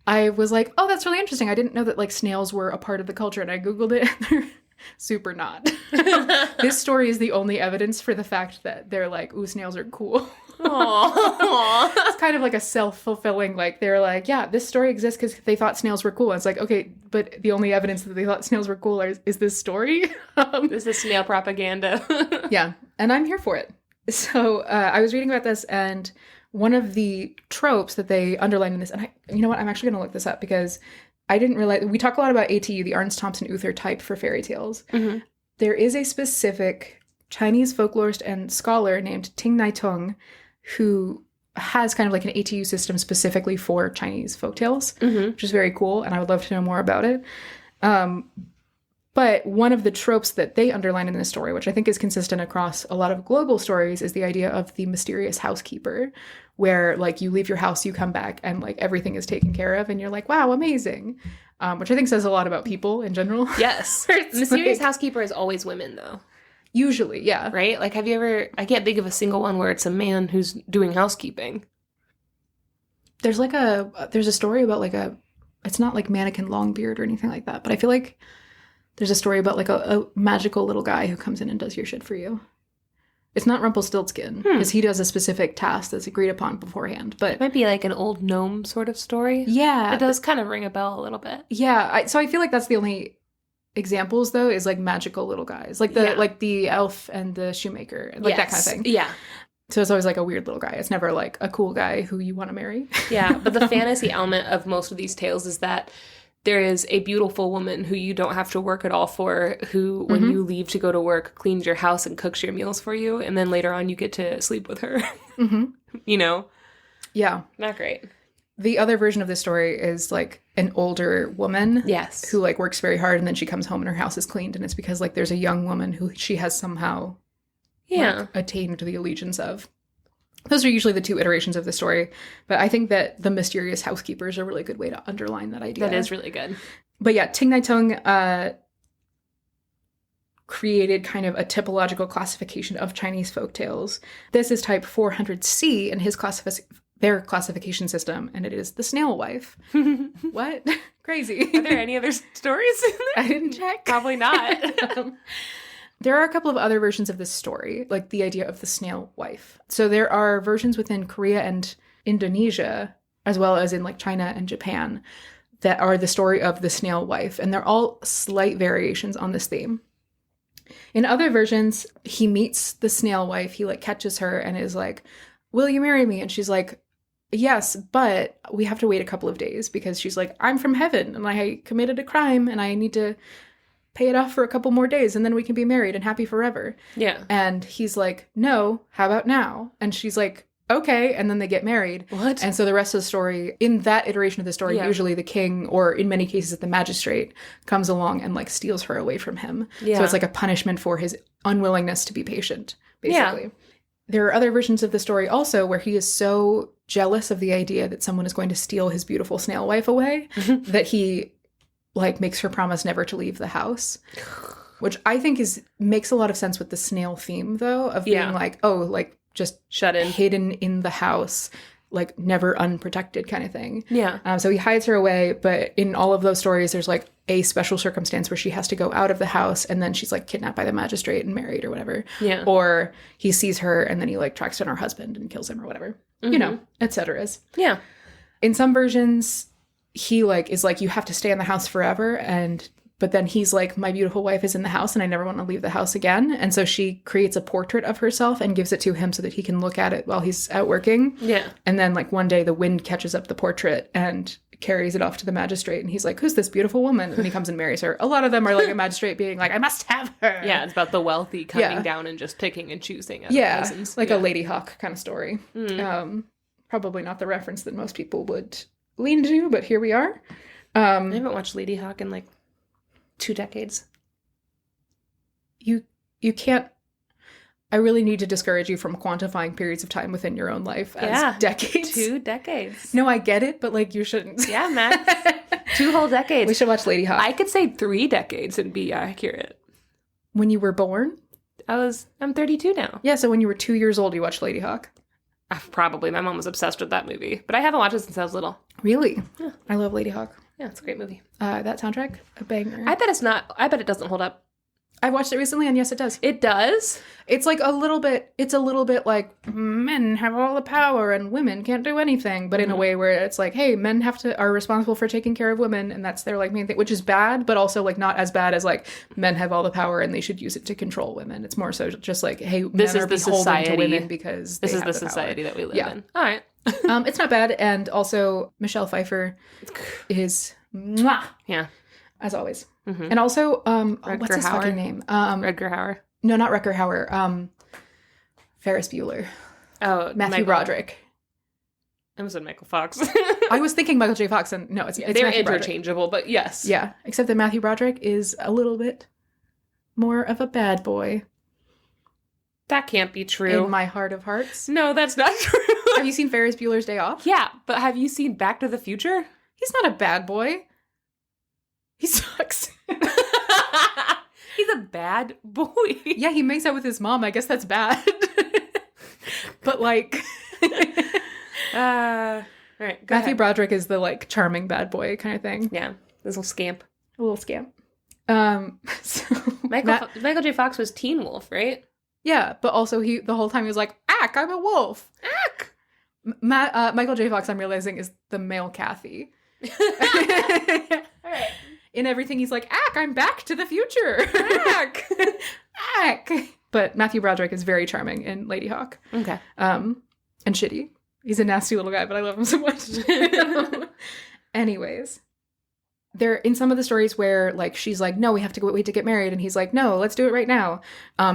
I was like, oh, that's really interesting. I didn't know that like snails were a part of the culture, and I Googled it, and they're super not. This story is the only evidence for the fact that they're like, ooh, snails are cool. Aww. It's kind of like a self-fulfilling, like, they're like, yeah, this story exists because they thought snails were cool. And it's like, okay, but the only evidence that they thought snails were cool is this story. This is snail propaganda. Yeah, and I'm here for it. So I was reading about this, and one of the tropes that they underline in this, and you know what, I'm actually going to look this up because I didn't realize, we talk a lot about ATU, the Arns Thompson Uther type for fairy tales. Mm-hmm. There is a specific Chinese folklorist and scholar named Ting Nai Tung who has kind of like an ATU system specifically for Chinese folktales, which is very cool, and I would love to know more about it. But one of the tropes that they underline in this story, which I think is consistent across a lot of global stories, is the idea of the mysterious housekeeper, where like you leave your house, you come back, and like everything is taken care of, and you're like, wow, amazing. Which I think says a lot about people in general. Yes. Mysterious housekeeper is always women, though. Usually, yeah. Right? Like, have you ever... I can't think of a single one where it's a man who's doing housekeeping. There's like there's a story about like it's not like Mannequin Longbeard or anything like that, but I feel like there's a story about like a magical little guy who comes in and does your shit for you. It's not Rumpelstiltskin, because he does a specific task that's agreed upon beforehand, but... It might be like an old gnome sort of story. Yeah. It does kind of ring a bell a little bit. Yeah, so I feel like that's the only examples, though, is like magical little guys. Like the elf and the shoemaker, like that kind of thing. Yeah. So it's always like a weird little guy. It's never like a cool guy who you want to marry. Yeah, but the fantasy element of most of these tales is that there is a beautiful woman who you don't have to work at all for, who, when you leave to go to work, cleans your house and cooks your meals for you, and then later on you get to sleep with her. You know? Yeah. Not great. The other version of this story is like an older woman. Yes. Who like works very hard, and then she comes home and her house is cleaned, and it's because like there's a young woman who she has somehow like, attained the allegiance of. Those are usually the two iterations of the story, but I think that the mysterious housekeeper is a really good way to underline that idea. That is really good. But yeah, Ting Nai Tung created kind of a typological classification of Chinese folktales. This is type 400C in his their classification system, and it is the snail wife. What? Crazy. Are there any other stories in there? I didn't check. Probably not. There are a couple of other versions of this story, like the idea of the snail wife. So there are versions within Korea and Indonesia, as well as in like China and Japan, that are the story of the snail wife. And they're all slight variations on this theme. In other versions, he meets the snail wife, he like catches her and is like, will you marry me? And she's like, yes, but we have to wait a couple of days, because she's like, I'm from heaven and I committed a crime and I need to pay it off for a couple more days and then we can be married and happy forever. Yeah. And he's like, no, how about now? And she's like, okay. And then they get married. What? And so the rest of the story, in that iteration of the story, usually the king, or in many cases the magistrate, comes along and like steals her away from him. Yeah. So it's like a punishment for his unwillingness to be patient, basically. Yeah. There are other versions of the story also where he is so jealous of the idea that someone is going to steal his beautiful snail wife away that he like makes her promise never to leave the house, which I think makes a lot of sense with the snail theme, though, of being like, oh, like just shut in, hidden in the house, like never unprotected kind of thing. Yeah. So he hides her away, but in all of those stories, there's like a special circumstance where she has to go out of the house, and then she's like kidnapped by the magistrate and married or whatever. Yeah. Or he sees her and then he like tracks down her husband and kills him or whatever. You know, et cetera. Yeah. In some versions, he like is like, you have to stay in the house forever, but then he's like, my beautiful wife is in the house and I never want to leave the house again. And so she creates a portrait of herself and gives it to him so that he can look at it while he's out working. Yeah. And then like one day the wind catches up the portrait and carries it off to the magistrate, and he's like, who's this beautiful woman? And he comes and marries her. A lot of them are like a magistrate being like, I must have her. Yeah, it's about the wealthy coming down and just picking and choosing. Like a Lady Hawk kind of story. Probably not the reference that most people would lean to, but here we are. I haven't watched Lady Hawk in like 2 decades. You can't. I really need to discourage you from quantifying periods of time within your own life as decades. 2 decades. No, I get it, but like you shouldn't. Yeah, Max. 2 whole decades. We should watch Lady Hawk. I could say 3 decades and be accurate. When you were born? I'm 32 now. Yeah, so when you were 2 years old, you watched Lady Hawk. Probably. My mom was obsessed with that movie. But I haven't watched it since I was little. Really? Yeah. I love Lady Hawk. Yeah, it's a great movie. That soundtrack, a banger. I bet it doesn't hold up. I watched it recently, and yes, it does. It does? It's like a little bit like men have all the power and women can't do anything, but in a way where it's like, hey, men are responsible for taking care of women, and that's their like main thing, which is bad, but also like not as bad as like men have all the power and they should use it to control women. It's more so just like, hey, this men is are the beholden society to women because this they is have the power. society that we live in. All right. It's not bad, and also Michelle Pfeiffer is mwah, Yeah. as always. And also, what's his Hauer? fucking name? Rutger Hauer. No, not Rutger Hauer. Ferris Bueller. Oh, Matthew Broderick. I was Michael Fox. I was thinking Michael J. Fox, and no, it's They're Matthew Broderick. interchangeable, but yes. Yeah, except that Matthew Broderick is a little bit more of a bad boy. That can't be true. In my heart of hearts. No, that's not true. Have you seen Ferris Bueller's Day Off? Yeah, but have you seen Back to the Future? He's not a bad boy. He sucks. He's a bad boy. Yeah, he makes out with his mom. I guess that's bad. But like... All right, go Matthew ahead. Broderick is the like charming bad boy kind of thing. Yeah, this little scamp. A little scamp. So Michael J. Fox was Teen Wolf, right? Yeah, but also the whole time he was like, "Ack, I'm a wolf." Ack! Michael J. Fox, I'm realizing, is the male Kathy. Alright. In everything, he's like, "Ack, I'm back to the future." Ack, ack. But Matthew Broderick is very charming in Lady Hawk. Okay. And shitty. He's a nasty little guy, but I love him so much. Anyways. There, in some of the stories where, like, she's like, no, we have to wait to get married, and he's like, no, let's do it right now.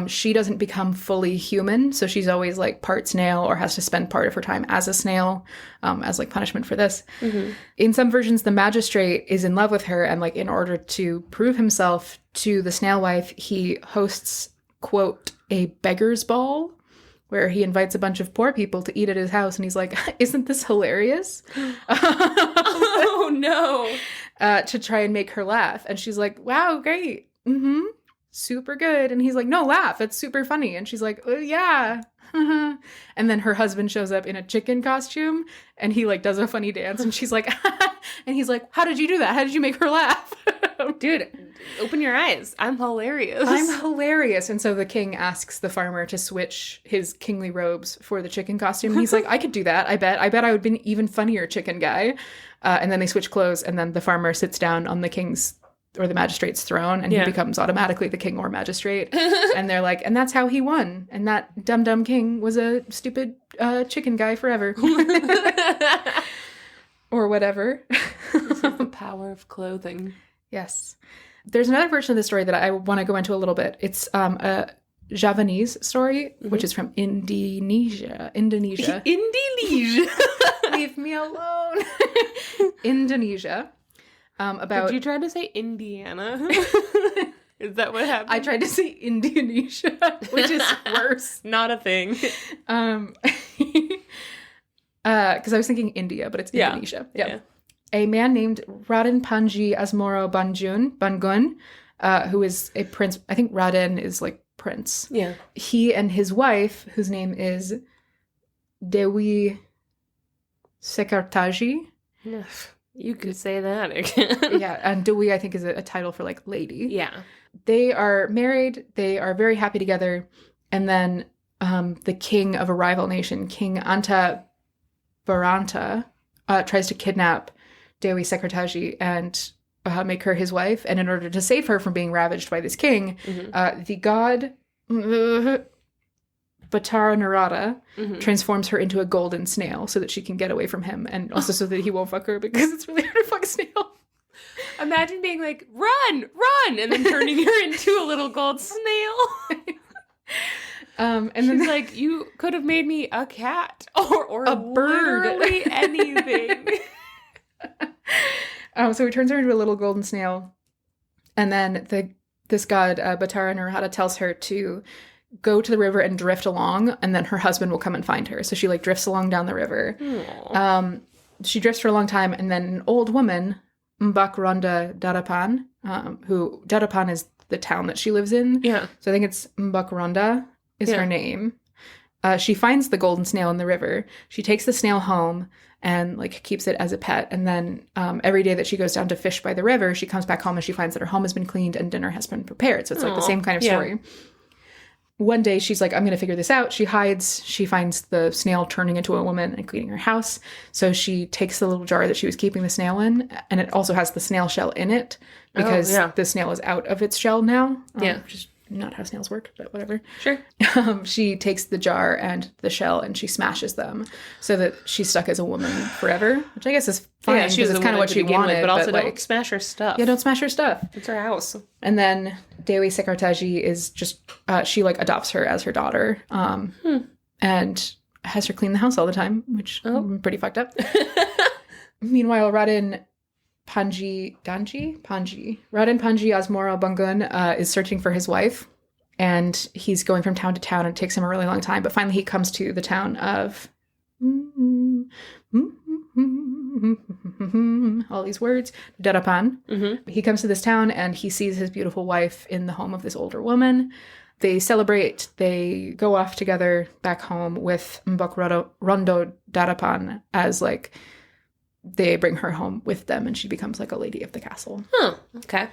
She doesn't become fully human, so she's always, like, part snail or has to spend part of her time as a snail, as, like, punishment for this. Mm-hmm. In some versions, the magistrate is in love with her, and, like, in order to prove himself to the snail wife, he hosts, quote, a beggar's ball, where he invites a bunch of poor people to eat at his house, and he's like, isn't this hilarious? Oh, no. To try and make her laugh. And she's like, wow, great. Mm-hmm. Super good. And he's like, no, laugh. It's super funny. And she's like, yeah. And then her husband shows up in a chicken costume, and he like does a funny dance, and she's like, and he's like, how did you do that? How did you make her laugh? Dude, open your eyes. I'm hilarious. I'm hilarious. And so the king asks the farmer to switch his kingly robes for the chicken costume. He's like, I could do that. I bet I would be an even funnier chicken guy. And then they switch clothes, and then the farmer sits down on the king's or the magistrate's throne, and he becomes automatically the king or magistrate. And they're like, and that's how he won. And that dumb king was a stupid chicken guy forever. Or whatever. This is the power of clothing. Yes. There's another version of the story that I want to go into a little bit. It's a Javanese story, which is from Indonesia. Indonesia. Leave me alone. Indonesia. About. Did you try to say Indiana? Is that what happened? I tried to say Indonesia, which is worse. Not a thing. Because I was thinking India, but it's Indonesia. Yep. Yeah. A man named Raden Panji Asmoro Bangun, who is a prince. I think Raden is like prince. Yeah. He and his wife, whose name is Dewi Sekartaji. You could say that again. Yeah, and Dewi, I think, is a title for like lady. Yeah. They are married. They are very happy together. And then the king of a rival nation, King Anta Baranta, tries to kidnap Dewi Sekartaji and make her his wife. And in order to save her from being ravaged by this king, the god Batara Narada transforms her into a golden snail so that she can get away from him, and also so that he won't fuck her, because it's really hard to fuck a snail. Imagine being like, run, and then turning her into a little gold snail. And She's then like, you could have made me a cat or a bird. Literally anything. So he turns her into a little golden snail, and then this god Batara Narada tells her to go to the river and drift along, and then her husband will come and find her. So she like drifts along down the river. She drifts for a long time, and then an old woman, Mbak Ronda Darapan, who Darapan is the town that she lives in. Yeah. So I think it's Mbak Ronda is her name. She finds the golden snail in the river. She takes the snail home, and like keeps it as a pet. And then every day that she goes down to fish by the river, she comes back home and she finds that her home has been cleaned and dinner has been prepared. So it's like the same kind of story. One day she's like, I'm going to figure this out. She hides. She finds the snail turning into a woman and cleaning her house. So she takes the little jar that she was keeping the snail in, and it also has the snail shell in it because the snail is out of its shell now. Which is not how snails work, but whatever. Sure. She takes the jar and the shell and she smashes them so that she's stuck as a woman forever, which I guess is fine. Yeah, she's kind of what she wanted. But also like, don't smash her stuff. Yeah, don't smash her stuff. It's her house. And then Dewi Sekartaji is just, she like adopts her as her daughter and has her clean the house all the time, which pretty fucked up. Meanwhile, Radin Panji Asmoro Bangun is searching for his wife, and he's going from town to town, and it takes him a really long time. But finally, he comes to the town of all these words, Darapan. He comes to this town, and he sees his beautiful wife in the home of this older woman. They celebrate. They go off together back home with Mbok Rondo Darapan as like. They bring her home with them, and she becomes like a lady of the castle. Oh, okay.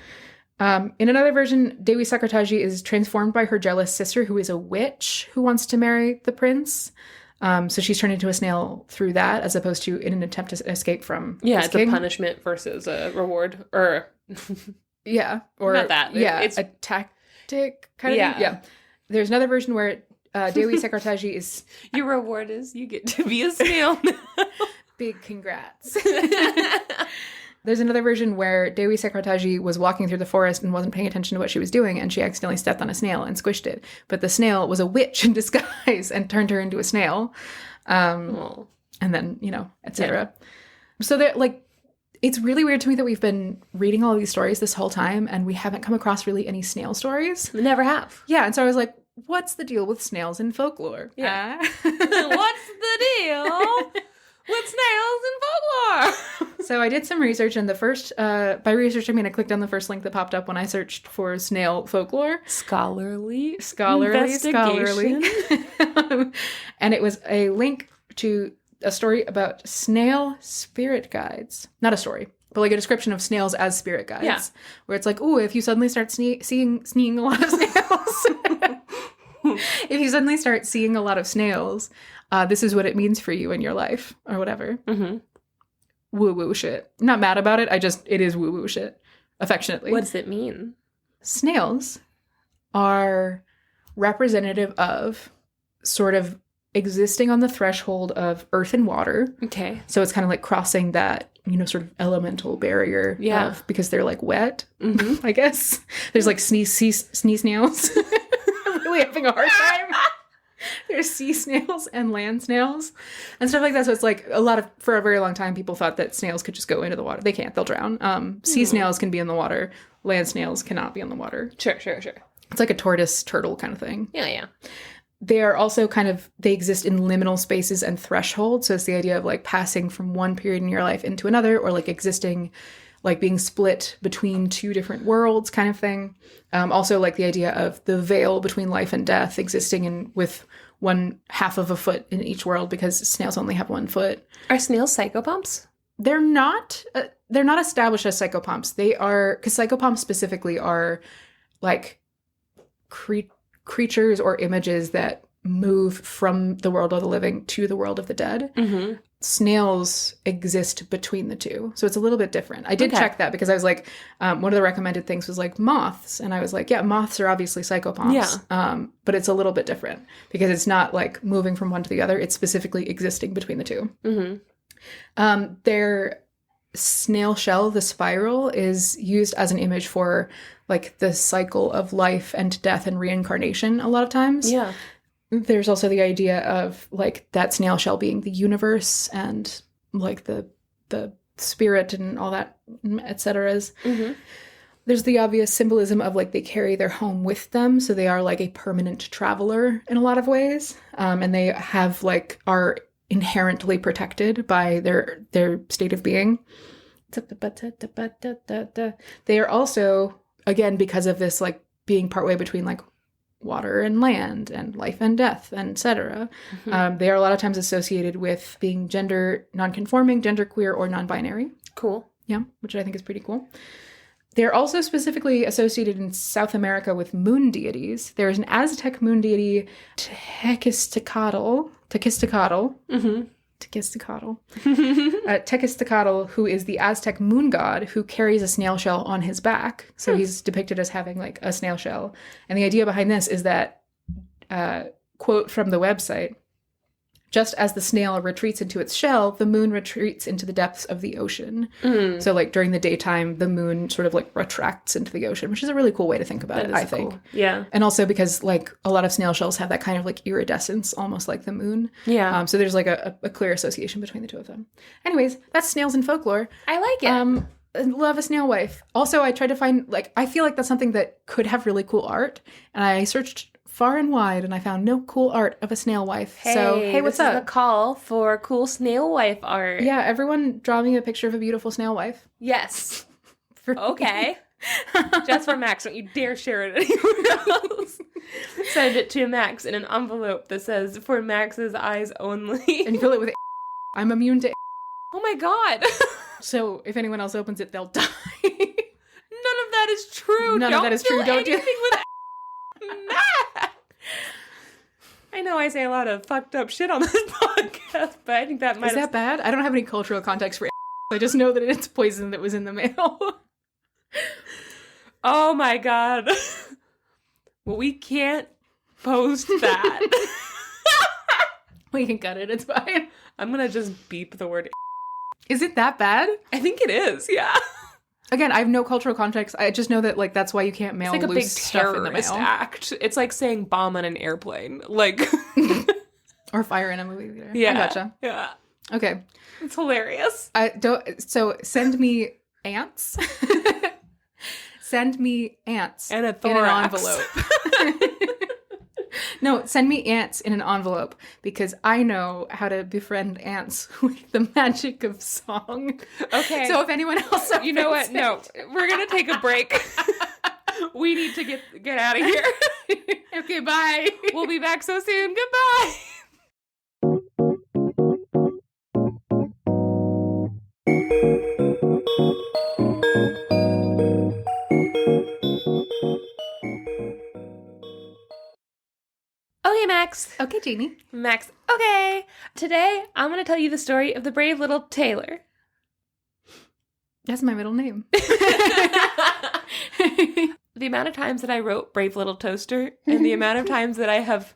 In another version, Dewi Sakartaji is transformed by her jealous sister, who is a witch who wants to marry the prince. So she's turned into a snail through that, as opposed to in an attempt to escape from it's king. a punishment versus a reward, or or not that. It's a tactic kind of thing. Yeah. There's another version where Dewi Sakartaji is your reward is you get to be a snail now. Big congrats. There's another version where Dewi Sekartaji was walking through the forest and wasn't paying attention to what she was doing, and she accidentally stepped on a snail and squished it. But the snail was a witch in disguise and turned her into a snail. And then, etc. Yeah. So that, like, it's really weird to me that we've been reading all these stories this whole time, and we haven't come across really any snail stories. We never have. Yeah, and so I was like, what's the deal with snails in folklore? Yeah. What's the deal? With snails and folklore. So I did some research, and the first, by research, I mean I clicked on the first link that popped up when I searched for snail folklore. Scholarly. And it was a link to a story about snail spirit guides. Not a story, but like a description of snails as spirit guides. Yeah. Where it's like, ooh, if you suddenly start seeing a lot of snails. If you suddenly start seeing a lot of snails, this is what it means for you in your life, or whatever. Woo-woo shit. I'm not mad about it. It is woo-woo shit. Affectionately. What does it mean? Snails are representative of sort of existing on the threshold of earth and water. Okay. So it's kind of like crossing that, sort of elemental barrier. Yeah. Because they're like wet, I guess. There's like sea snails. I'm really having a hard time. There's sea snails and land snails and stuff like that. So it's like for a very long time, people thought that snails could just go into the water. They can't. They'll drown. Sea snails can be in the water. Land snails cannot be in the water. Sure. It's like a tortoise turtle kind of thing. Yeah. They are also they exist in liminal spaces and thresholds. So it's the idea of like passing from one period in your life into another, or like existing, like being split between two different worlds kind of thing. Also like the idea of the veil between life and death existing with one half of a foot in each world, because snails only have 1 foot. Are snails psychopomps? They're not established as psychopomps. They are, because psychopomps specifically are like creatures or images that move from the world of the living to the world of the dead. Snails exist between the two. So it's a little bit different. I did check that because I was like, one of the recommended things was like moths. And I was like, yeah, moths are obviously psychopomps. Yeah. But it's a little bit different because it's not like moving from one to the other. It's specifically existing between the two. Their snail shell, the spiral, is used as an image for like the cycle of life and death and reincarnation a lot of times. Yeah. There's also the idea of like that snail shell being the universe and like the spirit and all that, etc. There's the obvious symbolism of like they carry their home with them, so they are like a permanent traveler in a lot of ways, and they have like are inherently protected by their state of being. They are also, again, because of this like being partway between like water and land and life and death, and etc. They are a lot of times associated with being gender nonconforming, genderqueer, or non-binary. Cool. Yeah, which I think is pretty cool. They're also specifically associated in South America with moon deities. There is an Aztec moon deity, Tequistocatl. Tequistocatl, who is the Aztec moon god who carries a snail shell on his back. So he's depicted as having like a snail shell. And the idea behind this is that, quote from the website, just as the snail retreats into its shell, the moon retreats into the depths of the ocean. So like during the daytime, the moon sort of like retracts into the ocean, which is a really cool way to think about it, I think. Cool. Yeah. And also because like a lot of snail shells have that kind of like iridescence, almost like the moon. Yeah. So there's like a clear association between the two of them. Anyways, that's snails in folklore. I like it. Love a snail wife. Also, I tried to find, like, I feel like that's something that could have really cool art. And I searched far and wide, and I found no cool art of a snail wife. Hey, what's up? This is a call for cool snail wife art. Yeah, everyone draw me a picture of a beautiful snail wife. Yes. Okay. Just for Max. Don't you dare share it anywhere else. Send it to Max in an envelope that says, for Max's eyes only. And fill it with I'm immune to Oh my god. So if anyone else opens it, they'll die. None of that is true. None of that is true. Don't do anything with Max. I know I say a lot of fucked up shit on this podcast, but I think that might Is that bad? I don't have any cultural context for I just know that it's poison that was in the mail. Oh my god. Well, we can't post that. We can cut it. It's fine. I'm gonna just beep the word. Is it that bad? I think it is, yeah. Again, I have no cultural context. I just know that, like, that's why you can't mail It's like a loose big stuff in the terrorist mail. act. It's like saying bomb on an airplane. Like... Or fire in a movie theater. Yeah. I gotcha. Yeah. Okay. It's hilarious. So send me ants. Send me ants And a in an thorax. envelope. No, send me ants in an envelope because I know how to befriend ants with the magic of song. Okay. So if anyone else, You know what? No. We're going to take a break. We need to get out of here. Okay, bye. We'll be back so soon. Goodbye. Okay, Max. Okay, Janey. Max. Okay. Today, I'm going to tell you the story of the brave little Tailor. That's my middle name. The amount of times that I wrote Brave Little Toaster and the amount of times that I have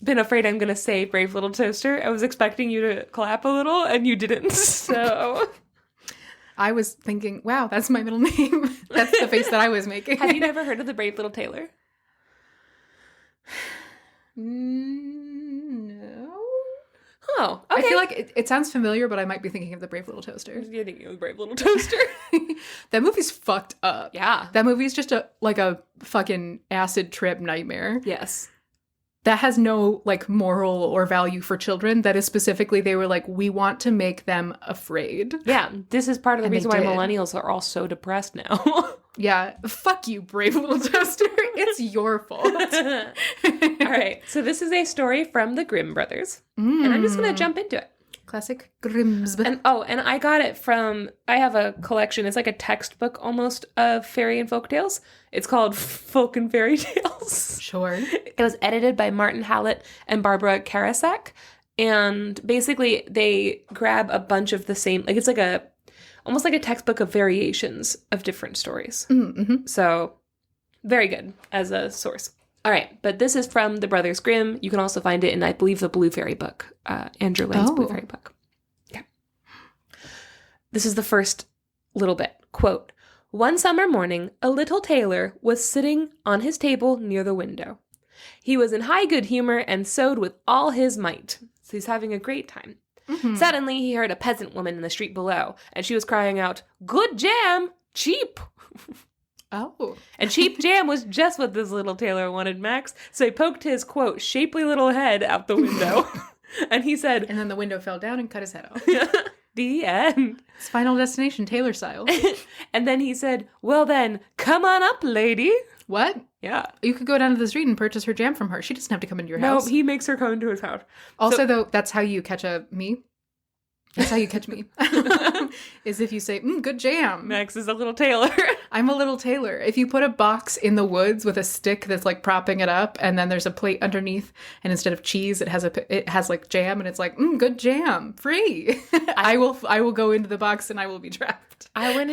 been afraid I'm going to say Brave Little Toaster, I was expecting you to clap a little and you didn't. So I was thinking, wow, that's my middle name. That's the face that I was making. have you never heard of the Brave Little Tailor? No. Oh, okay. I feel like it sounds familiar, but I might be thinking of the Brave Little Toaster. You're thinking of the Brave Little Toaster. That movie's fucked up. Yeah. That movie's just a fucking acid trip nightmare. Yes. That has no like moral or value for children. That is specifically, they were like, we want to make them afraid. Yeah. This is part of the And they reason why did. millennials are all so depressed now. Yeah. Fuck you, Brave Little Toaster. It's your fault. All right. So this is a story from the Grimm brothers. And I'm just going to jump into it. Classic Grimm's. And I got it from, I have a collection. It's like a textbook almost of fairy and folk tales. It's called Folk and Fairy Tales. Sure. It was edited by Martin Hallett and Barbara Karasek. And basically they grab a bunch of the same, like it's like almost like a textbook of variations of different stories. Mm-hmm. So very good as a source. All right, but this is from the Brothers Grimm. You can also find it in, I believe, the Blue Fairy book, Andrew Lang's Blue Fairy book. Yeah. This is the first little bit. Quote, "One summer morning, a little tailor was sitting on his table near the window. He was in high good humor and sewed with all his might." So he's having a great time. Mm-hmm. Suddenly, he heard a peasant woman in the street below, and she was crying out, "Good jam! Cheap!" Oh. And cheap jam was just what this little tailor wanted, Max. So he poked his, quote, shapely little head out the window. And he said... And then the window fell down and cut his head off. The end. It's Final Destination, Tailor style. And then he said, well then, come on up, lady. What? Yeah. You could go down to the street and purchase her jam from her. She doesn't have to come into your No, house. he makes her come into his house. Also, though, that's how you catch me. That's how you catch me. Is if you say, good jam. Max is a little Tailor. I'm a little Tailor. If you put a box in the woods with a stick that's like propping it up, and then there's a plate underneath, and instead of cheese, it has like jam, and it's like, good jam, free. I will go into the box and I will be trapped. I went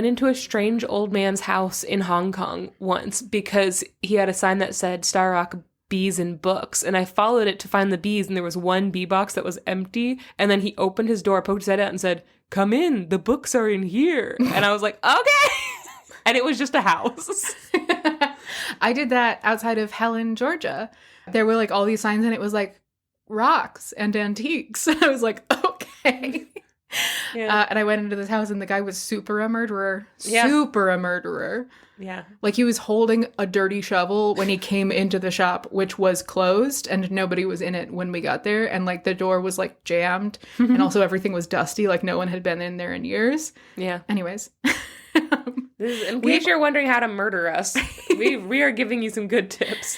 into a strange old man's house in Hong Kong once because he had a sign that said Star Rock bees and books, and I followed it to find the bees, and there was one bee box that was empty, and then he opened his door, poked his head out, and said, come in, the books are in here. And I was like, okay. And it was just a house. I did that outside of Helen, Georgia. There were like all these signs, and it was like rocks and antiques. I was like, okay. Yeah. And I went into this house, and the guy was super a murderer. Yeah. Super a murderer. Yeah. Like, he was holding a dirty shovel when he came into the shop, which was closed, and nobody was in it when we got there. And, like, the door was, like, jammed. And also everything was dusty. Like, no one had been in there in years. Yeah. Anyways. In case you're wondering how to murder us, we are giving you some good tips.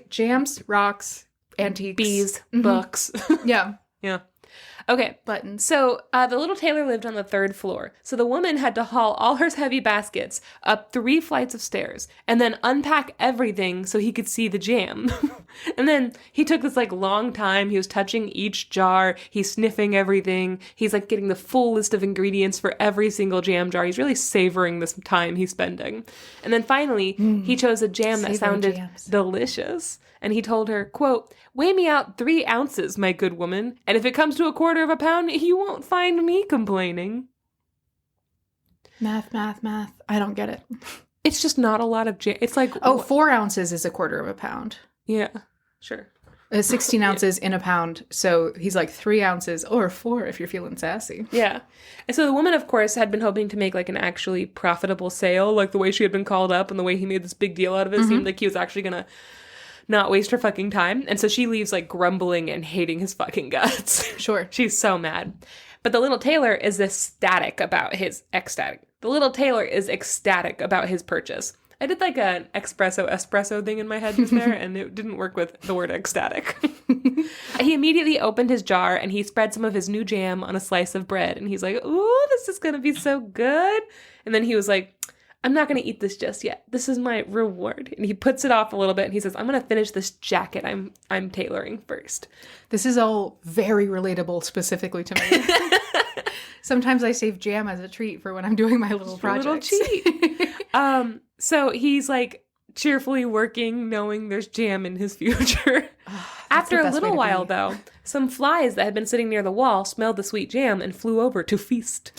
Jams, rocks, antiques. Bees, books. Yeah. Yeah. Okay. Buttons. So the little Tailor lived on the 3rd floor. So the woman had to haul all her heavy baskets up 3 flights of stairs and then unpack everything so he could see the jam. And then he took this like long time. He was touching each jar. He's sniffing everything. He's like getting the full list of ingredients for every single jam jar. He's really savoring this time he's spending. And then finally, he chose a jam that sounded delicious. And he told her, quote, weigh me out 3 ounces, my good woman, and if it comes to a 1/4 pound, you won't find me complaining. Math. I don't get it. It's just not a lot of jam. It's like... 4 ounces is a 1/4 pound. Yeah, sure. 16 ounces in a pound. So he's like 3 ounces or 4 if you're feeling sassy. Yeah. And so the woman, of course, had been hoping to make like an actually profitable sale. Like the way she had been called up and the way he made this big deal out of it seemed like he was actually going to not waste her fucking time. And so she leaves like grumbling and hating his fucking guts. Sure. She's so mad. But the little Tailor is ecstatic about his purchase. I did like an espresso thing in my head just there, and it didn't work with the word ecstatic. He immediately opened his jar, and he spread some of his new jam on a slice of bread. And he's like, ooh, this is going to be so good. And then he was like, I'm not going to eat this just yet. This is my reward. And he puts it off a little bit, and he says, I'm going to finish this jacket I'm tailoring first. This is all very relatable specifically to me. Sometimes I save jam as a treat for when I'm doing my little projects. A little cheat. So he's like cheerfully working, knowing there's jam in his future. After a little while, though, some flies that had been sitting near the wall smelled the sweet jam and flew over to feast.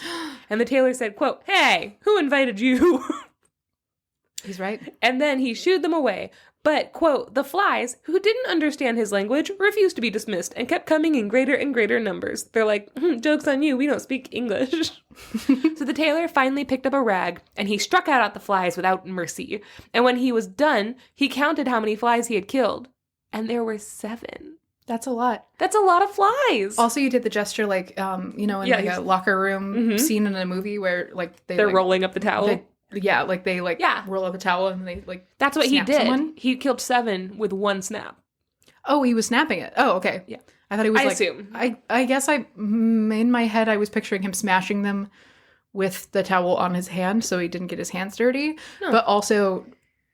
And the Tailor said, quote, hey, who invited you? He's right. And then he shooed them away. But, quote, the flies, who didn't understand his language, refused to be dismissed and kept coming in greater and greater numbers. They're like, joke's on you, we don't speak English. So the Tailor finally picked up a rag, and he struck out at the flies without mercy. And when he was done, he counted how many flies he had killed. And there were 7. That's a lot. That's a lot of flies. Also, you did the gesture like, in like a locker room scene in a movie where like they're like, rolling up the towel. They roll up a towel and they like that's what he did. Someone. He killed 7 with 1 snap. Oh, he was snapping it. Oh, okay. Yeah. I thought he was I like... assume. I guess in my head, I was picturing him smashing them with the towel on his hand so he didn't get his hands dirty. No. But also,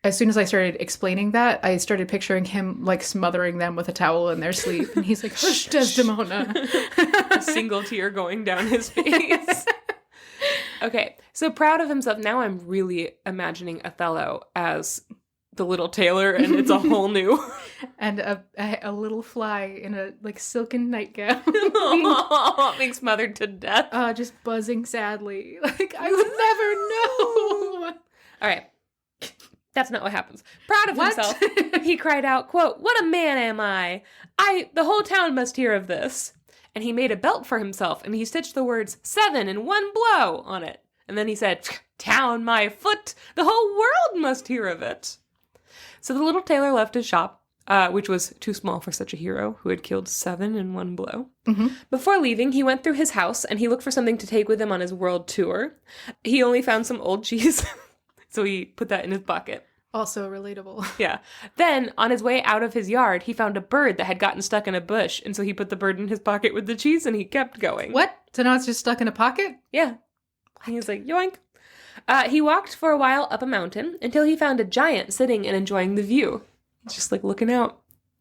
as soon as I started explaining that, I started picturing him like smothering them with a towel in their sleep. And he's like, hush, Desdemona. A single tear going down his face. Okay, so proud of himself. Now I'm really imagining Othello as the little Tailor, and it's a whole new... and a little fly in a like silken nightgown. Being smothered to death. Just buzzing sadly. Like, I would never know. All right. That's not what happens. Proud of himself, he cried out, quote, what a man am I! The whole town must hear of this. And he made a belt for himself, and he stitched the words 7 in 1 blow on it. And then he said, down my foot, the whole world must hear of it. So the little Tailor left his shop, which was too small for such a hero who had killed 7 in one blow. Mm-hmm. Before leaving, he went through his house and he looked for something to take with him on his world tour. He only found some old cheese, so he put that in his pocket. Also relatable. Yeah. Then, on his way out of his yard, he found a bird that had gotten stuck in a bush, and so he put the bird in his pocket with the cheese, and he kept going. What? So now it's just stuck in a pocket? Yeah. And he's like, yoink. He walked for a while up a mountain until he found a giant sitting and enjoying the view. Just like looking out,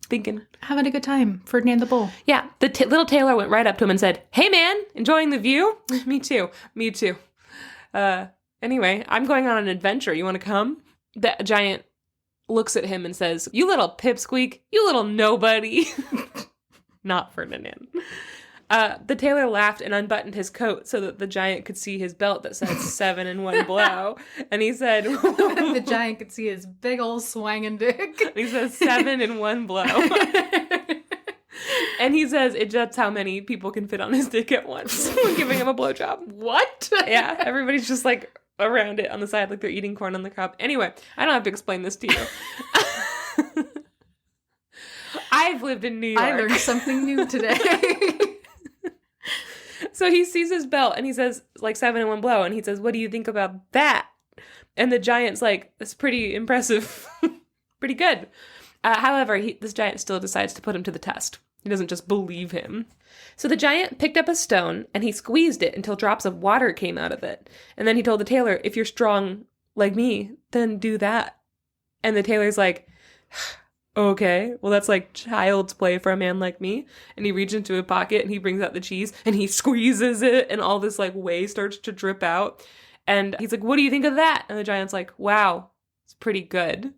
thinking. Having a good time. Ferdinand the Bull. Yeah. The little Tailor went right up to him and said, hey man, enjoying the view? Me too. Me too. Anyway, I'm going on an adventure. You want to come? The giant looks at him and says, you little pipsqueak, you little nobody. Not Ferdinand. The tailor laughed and unbuttoned his coat so that the giant could see his belt that said 7 in one blow. And he said... The giant could see his big old swangin' dick. And he says 7 in one blow. And he says that's how many people can fit on his dick at once when giving him a blowjob. What? Yeah, everybody's just like around it on the side like they're eating corn on the cob. Anyway, I don't have to explain this to you. I've lived in New York. I learned something new today. So he sees his belt and he says like 7 in one blow and he says, what do you think about that? And the giant's like, that's pretty impressive. Pretty good. However, this giant still decides to put him to the test. He doesn't just believe him. So the giant picked up a stone and he squeezed it until drops of water came out of it. And then he told the tailor, if you're strong like me, then do that. And the tailor's like, okay, well, that's like child's play for a man like me. And he reaches into a pocket and he brings out the cheese and he squeezes it and all this like whey starts to drip out. And he's like, what do you think of that? And the giant's like, wow, it's pretty good.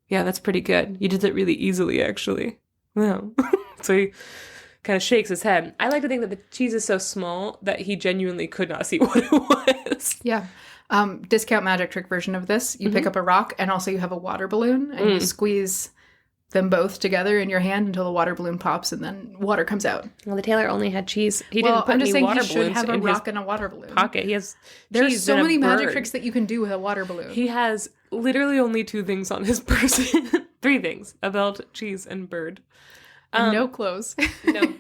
Yeah, that's pretty good. You did it really easily, actually. Wow. So he kind of shakes his head. I like to think that the cheese is so small that he genuinely could not see what it was. Yeah. Discount magic trick version of this. You pick up a rock and also you have a water balloon and you squeeze them both together in your hand until the water balloon pops and then water comes out. Well, the tailor only had cheese. He didn't put any water balloons in his have a rock and a water balloon pocket. He has There's cheese so and many a magic bird. tricks that you can do with a water balloon. He has literally only 2 things on his person. 3 things. A belt, cheese, and bird. And no clothes. No.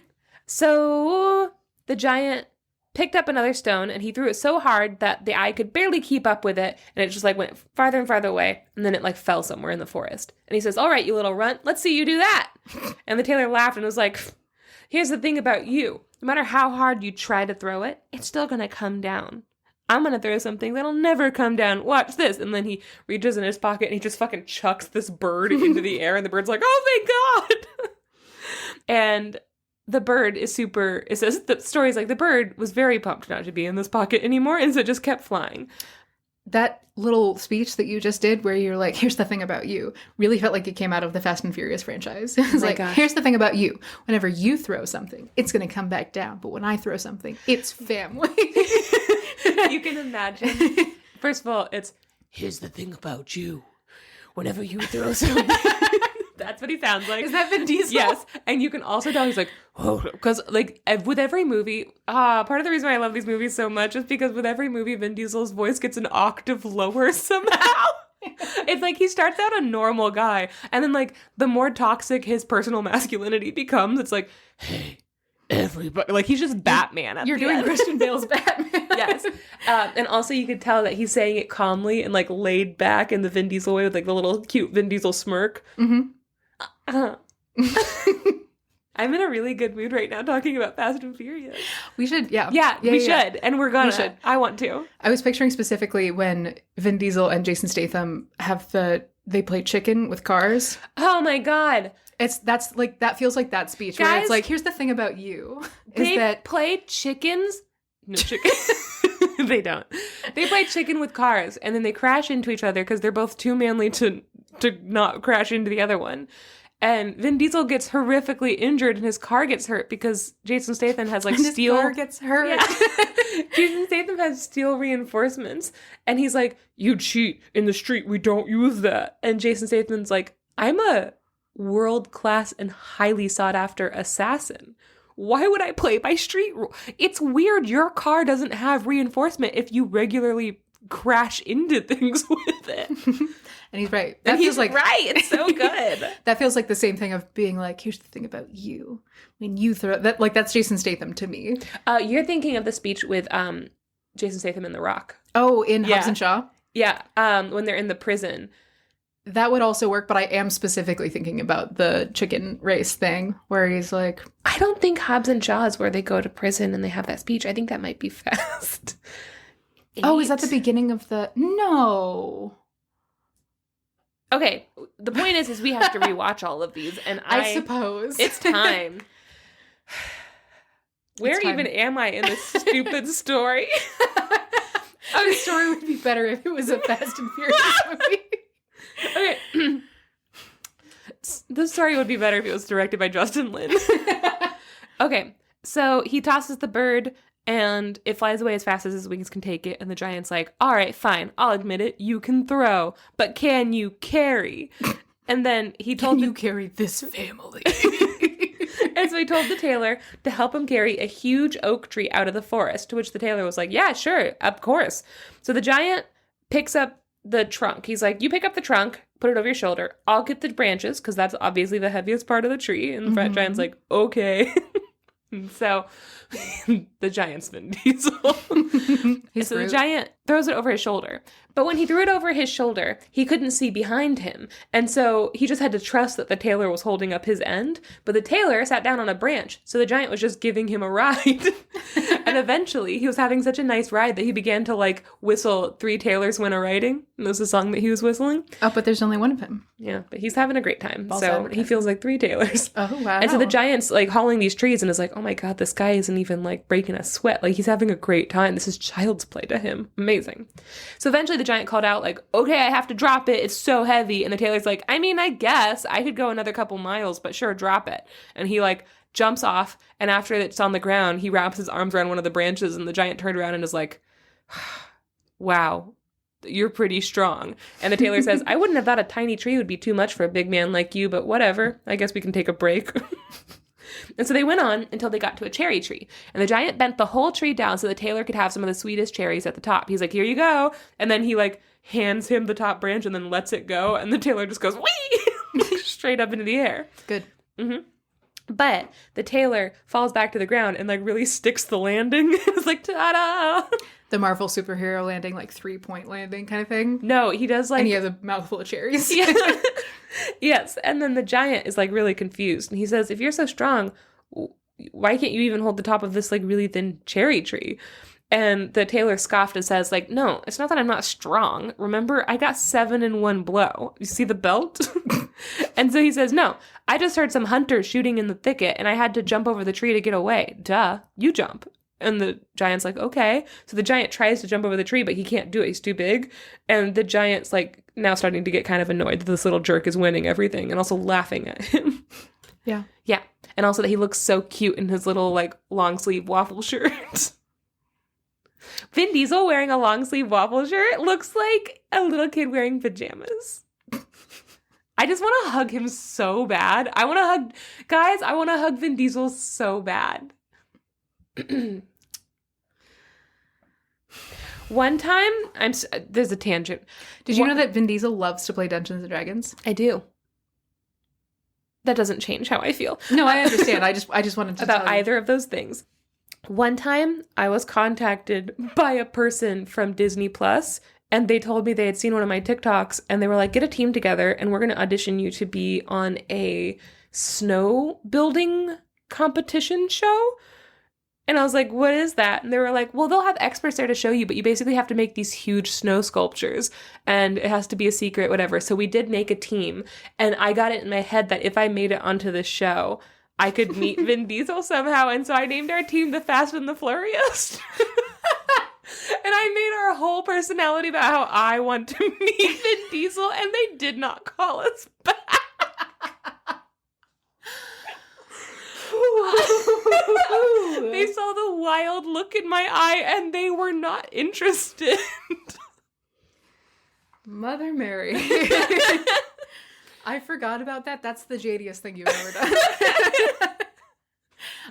So the giant picked up another stone and he threw it so hard that the eye could barely keep up with it. And it just like went farther and farther away. And then it like fell somewhere in the forest. And he says, all right, you little runt, let's see you do that. And the tailor laughed and was like, here's the thing about you. No matter how hard you try to throw it, it's still going to come down. I'm going to throw something that'll never come down. Watch this. And then he reaches in his pocket and he just fucking chucks this bird into the air. And the bird's like, oh, thank God. And the bird is super, it says, the story's like, the bird was very pumped not to be in this pocket anymore, and so it just kept flying. That little speech that you just did where you're like, here's the thing about you, really felt like it came out of the Fast and Furious franchise. It's like, gosh. Here's the thing about you. Whenever you throw something, it's going to come back down. But when I throw something, it's family. You can imagine. First of all, it's, here's the thing about you. Whenever you throw something. That's what he sounds like. Is that Vin Diesel? Yes. And you can also tell he's like, oh, because like with every movie, part of the reason why I love these movies so much is because with every movie, Vin Diesel's voice gets an octave lower somehow. It's like he starts out a normal guy. And then like the more toxic his personal masculinity becomes, it's like, hey, everybody. Like he's just Batman at You're the doing end. Christian Bale's Batman. Yes. And also you could tell that he's saying it calmly and like laid back in the Vin Diesel way with like the little cute Vin Diesel smirk. Mm-hmm. I'm in a really good mood right now talking about Fast and Furious. We should, yeah. Yeah, we should. And we're gonna. We should. I want to. I was picturing specifically when Vin Diesel and Jason Statham they play chicken with cars. Oh my God. That feels like that speech where Guys, it's like, here's the thing about you. They play chickens. No chicken. They don't. They play chicken with cars and then they crash into each other because they're both too manly to not crash into the other one. And Vin Diesel gets horrifically injured and his car gets hurt because Jason Statham has like steel. His car gets hurt. Yeah. Jason Statham has steel reinforcements and he's like, you cheat in the street. We don't use that. And Jason Statham's like, I'm a world-class and highly sought-after assassin. Why would I play by street rule? It's weird. Your car doesn't have reinforcement if you regularly crash into things with it. And he's right. And he's like, right. It's so good. That feels like the same thing of being like, here's the thing about you. When you throw that, like, that's Jason Statham to me. You're thinking of the speech with Jason Statham in The Rock. Oh, in Hobbs and Shaw? Yeah. When they're in the prison. That would also work, but I am specifically thinking about the chicken race thing where he's like... I don't think Hobbs and Shaw is where they go to prison and they have that speech. I think that might be Fast. Oh, is that the beginning of the... No. Okay. The point is we have to rewatch all of these. And I suppose. It's time. Where even am I in this stupid story? The story would be better if it was a Fast and Furious movie. Okay. The story would be better if it was directed by Justin Lin. Okay. So he tosses the bird and it flies away as fast as his wings can take it. And the giant's like, all right, fine. I'll admit it. You can throw, but can you carry? And then he told Can you carry this family? And so he told the tailor to help him carry a huge oak tree out of the forest, to which the tailor was like, yeah, sure, of course. So the giant picks up the trunk. He's like, you pick up the trunk, put it over your shoulder. I'll get the branches, because that's obviously the heaviest part of the tree. And the giant's like, okay. So the giant's Vin Diesel. So the giant throws it over his shoulder. But when he threw it over his shoulder, he couldn't see behind him. And so he just had to trust that the tailor was holding up his end. But the tailor sat down on a branch. So the giant was just giving him a ride. And eventually he was having such a nice ride that he began to like whistle Three Tailors Went A-Riding. And that was the song that he was whistling. Oh, but there's only one of him. Yeah, but he's having a great time. So he feels like three tailors. Oh, wow. And so the giant's like hauling these trees and is like, oh my God, this guy isn't even like breaking a sweat. Like he's having a great time. This is child's play to him. Amazing. So eventually the giant called out like, okay, I have to drop it. It's so heavy. And the tailor's like, I mean, I guess I could go another couple miles, but sure, drop it. And he like jumps off. And after it's on the ground, he wraps his arms around one of the branches and the giant turned around and is like, wow, you're pretty strong. And the tailor says, I wouldn't have thought a tiny tree would be too much for a big man like you, but whatever. I guess we can take a break. And so they went on until they got to a cherry tree. And the giant bent the whole tree down so the tailor could have some of the sweetest cherries at the top. He's like, here you go. And then he like hands him the top branch and then lets it go. And the tailor just goes, whee! Straight up into the air. Good. Mm-hmm. But the tailor falls back to the ground and like really sticks the landing. It's like, ta-da! The Marvel superhero landing, like 3-point landing kind of thing. No, he does like... And he has a mouthful of cherries. Yeah. Yes. And then the giant is like really confused. And he says, if you're so strong, why can't you even hold the top of this like really thin cherry tree? And the tailor scoffed and says like, no, it's not that I'm not strong. Remember, I got 7 in one blow. You see the belt? And so he says, no, I just heard some hunters shooting in the thicket and I had to jump over the tree to get away. Duh, you jump. And the giant's like, okay. So the giant tries to jump over the tree, but he can't do it. He's too big. And the giant's like now starting to get kind of annoyed that this little jerk is winning everything and also laughing at him. Yeah. Yeah. And also that he looks so cute in his little like long sleeve waffle shirt. Vin Diesel wearing a long sleeve waffle shirt looks like a little kid wearing pajamas. I just want to hug him so bad. I want to hug Vin Diesel so bad. One time, there's a tangent. Did you know that Vin Diesel loves to play Dungeons & Dragons? I do. That doesn't change how I feel. No, I understand. I just wanted to about tell you. either of those things. One time, I was contacted by a person from Disney Plus, and they told me they had seen one of my TikToks, and they were like, get a team together, and we're going to audition you to be on a snow building competition show. And I was like, what is that? And they were like, well, they'll have experts there to show you, but you basically have to make these huge snow sculptures, and it has to be a secret, whatever. So we did make a team, and I got it in my head that if I made it onto the show, I could meet Vin Diesel somehow, and so I named our team the Fast and the Furious. And I made our whole personality about how I want to meet Vin Diesel, and they did not call us back. They saw the wild look in my eye, and they were not interested. Mother Mary. I forgot about that. That's the jadiest thing you've ever done.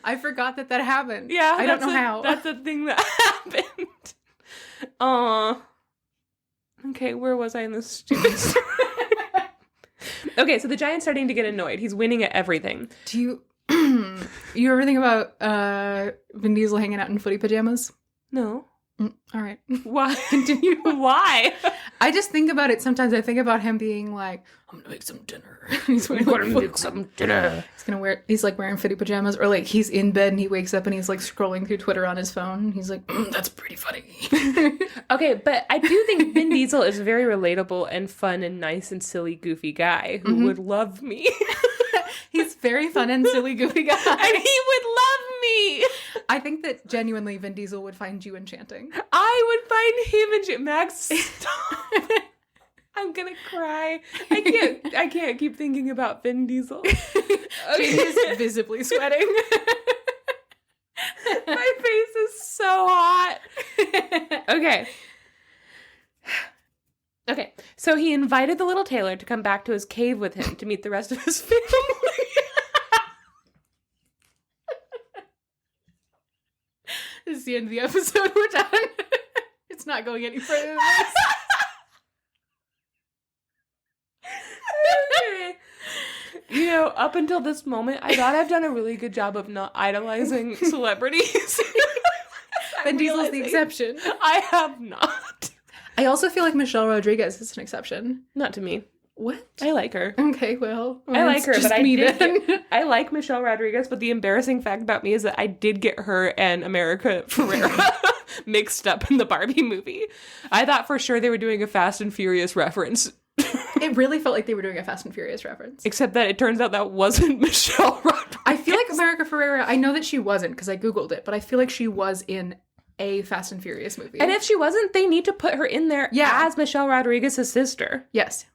I forgot that happened. Yeah. I don't know how. That's a thing that happened. Aw. Okay, where was I in this stupid story? Okay, so the giant's starting to get annoyed. He's winning at everything. Do you you ever think about Vin Diesel hanging out in footy pajamas? No. All right. Why? Continue. Why? I just think about it sometimes. I think about him being like, I'm gonna make some dinner. He's wearing He's like wearing footy pajamas, or like he's in bed and he wakes up and he's like scrolling through Twitter on his phone. He's like, that's pretty funny. Okay, but I do think Vin Diesel is a very relatable and fun and nice and silly, goofy guy who would love me. He's very fun and silly, goofy guy. And he would love me. I think that genuinely Vin Diesel would find you enchanting. I would find him enchanting. Max, stop. I'm gonna cry. I can't keep thinking about Vin Diesel. Jane is visibly sweating. My face is so hot. Okay, so he invited the little tailor to come back to his cave with him to meet the rest of his family. This is the end of the episode. We're done. It's not going any further than this. Okay. You know, up until this moment, I thought I've done a really good job of not idolizing celebrities. Vin Diesel's the exception. I have not. I also feel like Michelle Rodriguez is an exception. Not to me. What? I like her. Okay, well, I like her, but I like Michelle Rodriguez, but the embarrassing fact about me is that I did get her and America Ferrera mixed up in the Barbie movie. I thought for sure they were doing a Fast and Furious reference. It really felt like they were doing a Fast and Furious reference. Except that it turns out that wasn't Michelle Rodriguez. I feel like America Ferrera, I know that she wasn't because I Googled it, but I feel like she was in a Fast and Furious movie. And if she wasn't, they need to put her in there as Michelle Rodriguez's sister. Yes.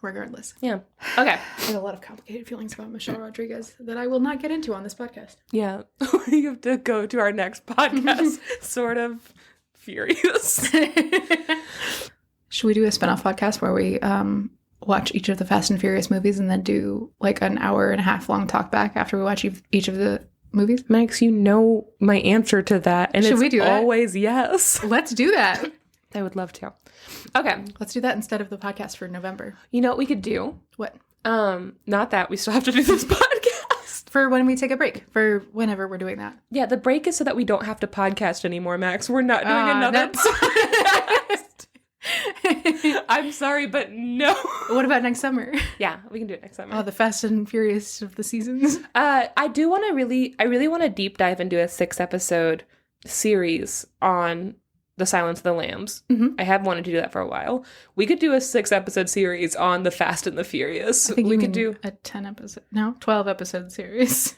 Regardless. Yeah. Okay. I have a lot of complicated feelings about Michelle Rodriguez that I will not get into on this podcast. Yeah. We have to go to our next podcast. Sort of furious. Should we do a spinoff podcast where we watch each of the Fast and Furious movies and then do like an hour and a half long talk back after we watch each of the movies? Max, you know my answer to that. And Should we do that? Always yes. Let's do that. I would love to. Okay. Let's do that instead of the podcast for November. You know what we could do? What? Not that. We still have to do this podcast. For when we take a break. For whenever we're doing that. Yeah, the break is so that we don't have to podcast anymore, Max. We're not doing another podcast. I'm sorry, but no. What about next summer? Yeah, we can do it next summer. Oh, the Fast and Furious of the seasons. I really want to deep dive into a 6-episode series on The Silence of the Lambs. Mm-hmm. I have wanted to do that for a while. We could do a 6-episode series on The Fast and the Furious. I think we could do a 12 episode series.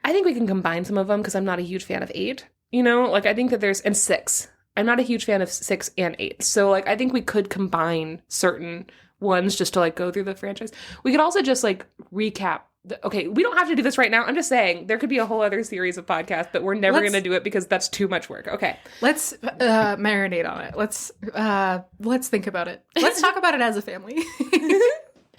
I think we can combine some of them because I'm not a huge fan of 8. You know, like I think that there's 6. I'm not a huge fan of 6 and 8. So like I think we could combine certain ones just to like go through the franchise. We could also just like recap. Okay, we don't have to do this right now. I'm just saying there could be a whole other series of podcasts, but we're never going to do it because that's too much work. Okay. Let's marinate on it. Let's think about it. Let's talk about it as a family.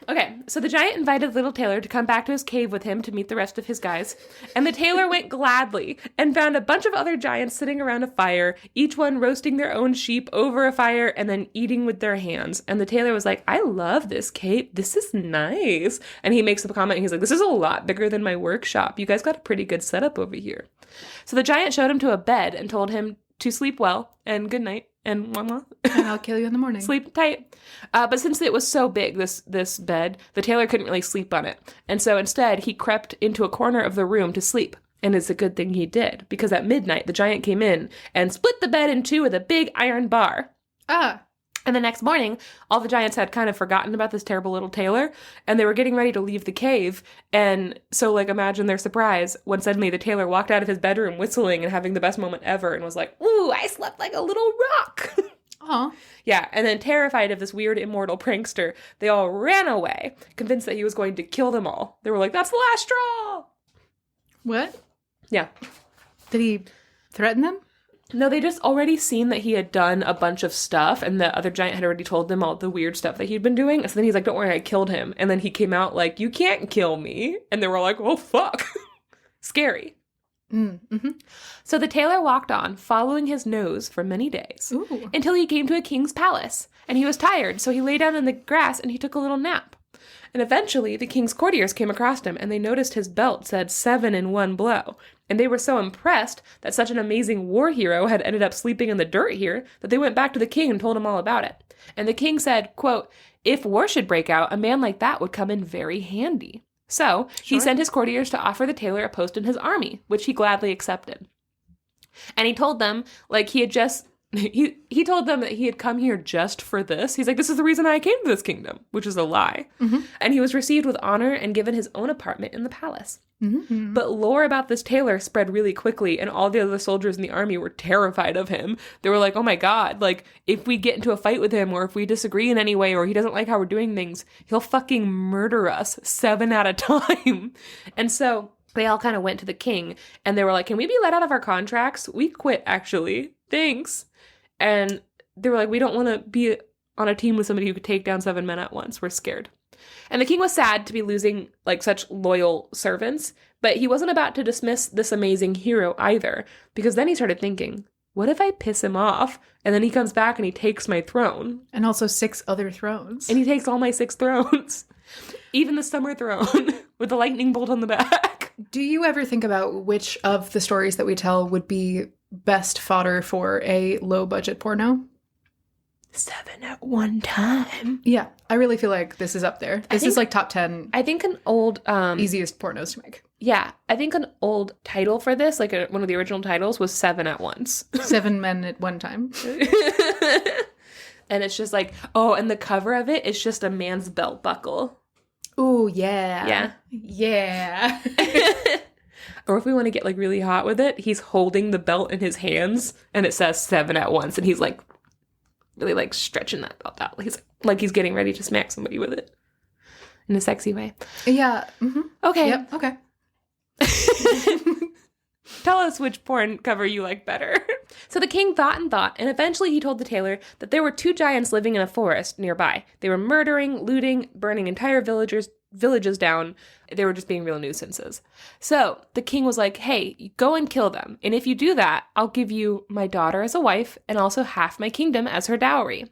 Okay, so the giant invited little Tailor to come back to his cave with him to meet the rest of his guys. And the Tailor went gladly and found a bunch of other giants sitting around a fire, each one roasting their own sheep over a fire and then eating with their hands. And the Tailor was like, I love this cave. This is nice. And he makes a comment. And he's like, this is a lot bigger than my workshop. You guys got a pretty good setup over here. So the giant showed him to a bed and told him to sleep well and good night. And mwah, and I'll kill you in the morning. Sleep tight. But since it was so big, this bed, the Tailor couldn't really sleep on it. And so instead, he crept into a corner of the room to sleep. And it's a good thing he did, because at midnight, the giant came in and split the bed in two with a big iron bar. And the next morning, all the giants had kind of forgotten about this terrible little Tailor, and they were getting ready to leave the cave. And so, like, imagine their surprise when suddenly the Tailor walked out of his bedroom whistling and having the best moment ever and was like, ooh, I slept like a little rock. Aw. Yeah, and then terrified of this weird immortal prankster, they all ran away, convinced that he was going to kill them all. They were like, that's the last straw. What? Yeah. Did he threaten them? No, they just already seen that he had done a bunch of stuff, and the other giant had already told them all the weird stuff that he'd been doing. So then he's like, don't worry, I killed him. And then he came out like, you can't kill me. And they were like, oh, fuck. Scary. So the tailor walked on, following his nose for many days, until he came to a king's palace. And he was tired, so he lay down in the grass and he took a little nap. And eventually, the king's courtiers came across him, and they noticed his belt said 7 in 1 blow. And they were so impressed that such an amazing war hero had ended up sleeping in the dirt here that they went back to the king and told him all about it. And the king said, quote, "If war should break out, a man like that would come in very handy." So he sent his courtiers to offer the tailor a post in his army, which he gladly accepted. And he told them, like, he told them that he had come here just for this. He's like, this is the reason I came to this kingdom, which is a lie. And he was received with honor and given his own apartment in the palace. But lore about this tailor spread really quickly, and all the other soldiers in the army were terrified of him. They were like, oh my God, like, if we get into a fight with him, or if we disagree in any way, or he doesn't like how we're doing things, he'll fucking murder us 7 at a time. And so they all kind of went to the king, and they were like, can we be let out of our contracts? We quit, actually. Thanks. And they were like, we don't want to be on a team with somebody who could take down 7 men at once. We're scared. And the king was sad to be losing, like, such loyal servants, but he wasn't about to dismiss this amazing hero either, because then he started thinking, what if I piss him off, and then he comes back and he takes my throne? And also 6 other thrones. And he takes all my 6 thrones. Even the summer throne, with the lightning bolt on the back. Do you ever think about which of the stories that we tell would be best fodder for a low-budget porno? 7 at one time. Yeah, I really feel like this is up there. This is like top 10. I think an old easiest pornos to make. Yeah, I think an old title for this, like one of the original titles, was 7 at once. 7 men at one time. And it's just like, oh, and the cover of it is just a man's belt buckle. Ooh, yeah. Yeah. Yeah. Or if we want to get like really hot with it, he's holding the belt in his hands and it says 7 at once, and he's like really like stretching that belt out. He's like he's getting ready to smack somebody with it in a sexy way. Yeah. Okay. Yep. Okay. Tell us which porn cover you like better. So the king thought and thought, and eventually he told the tailor that there were 2 giants living in a forest nearby. They were murdering, looting, burning entire villages down. They were just being real nuisances. So the king was like, hey, go and kill them. And if you do that, I'll give you my daughter as a wife and also half my kingdom as her dowry.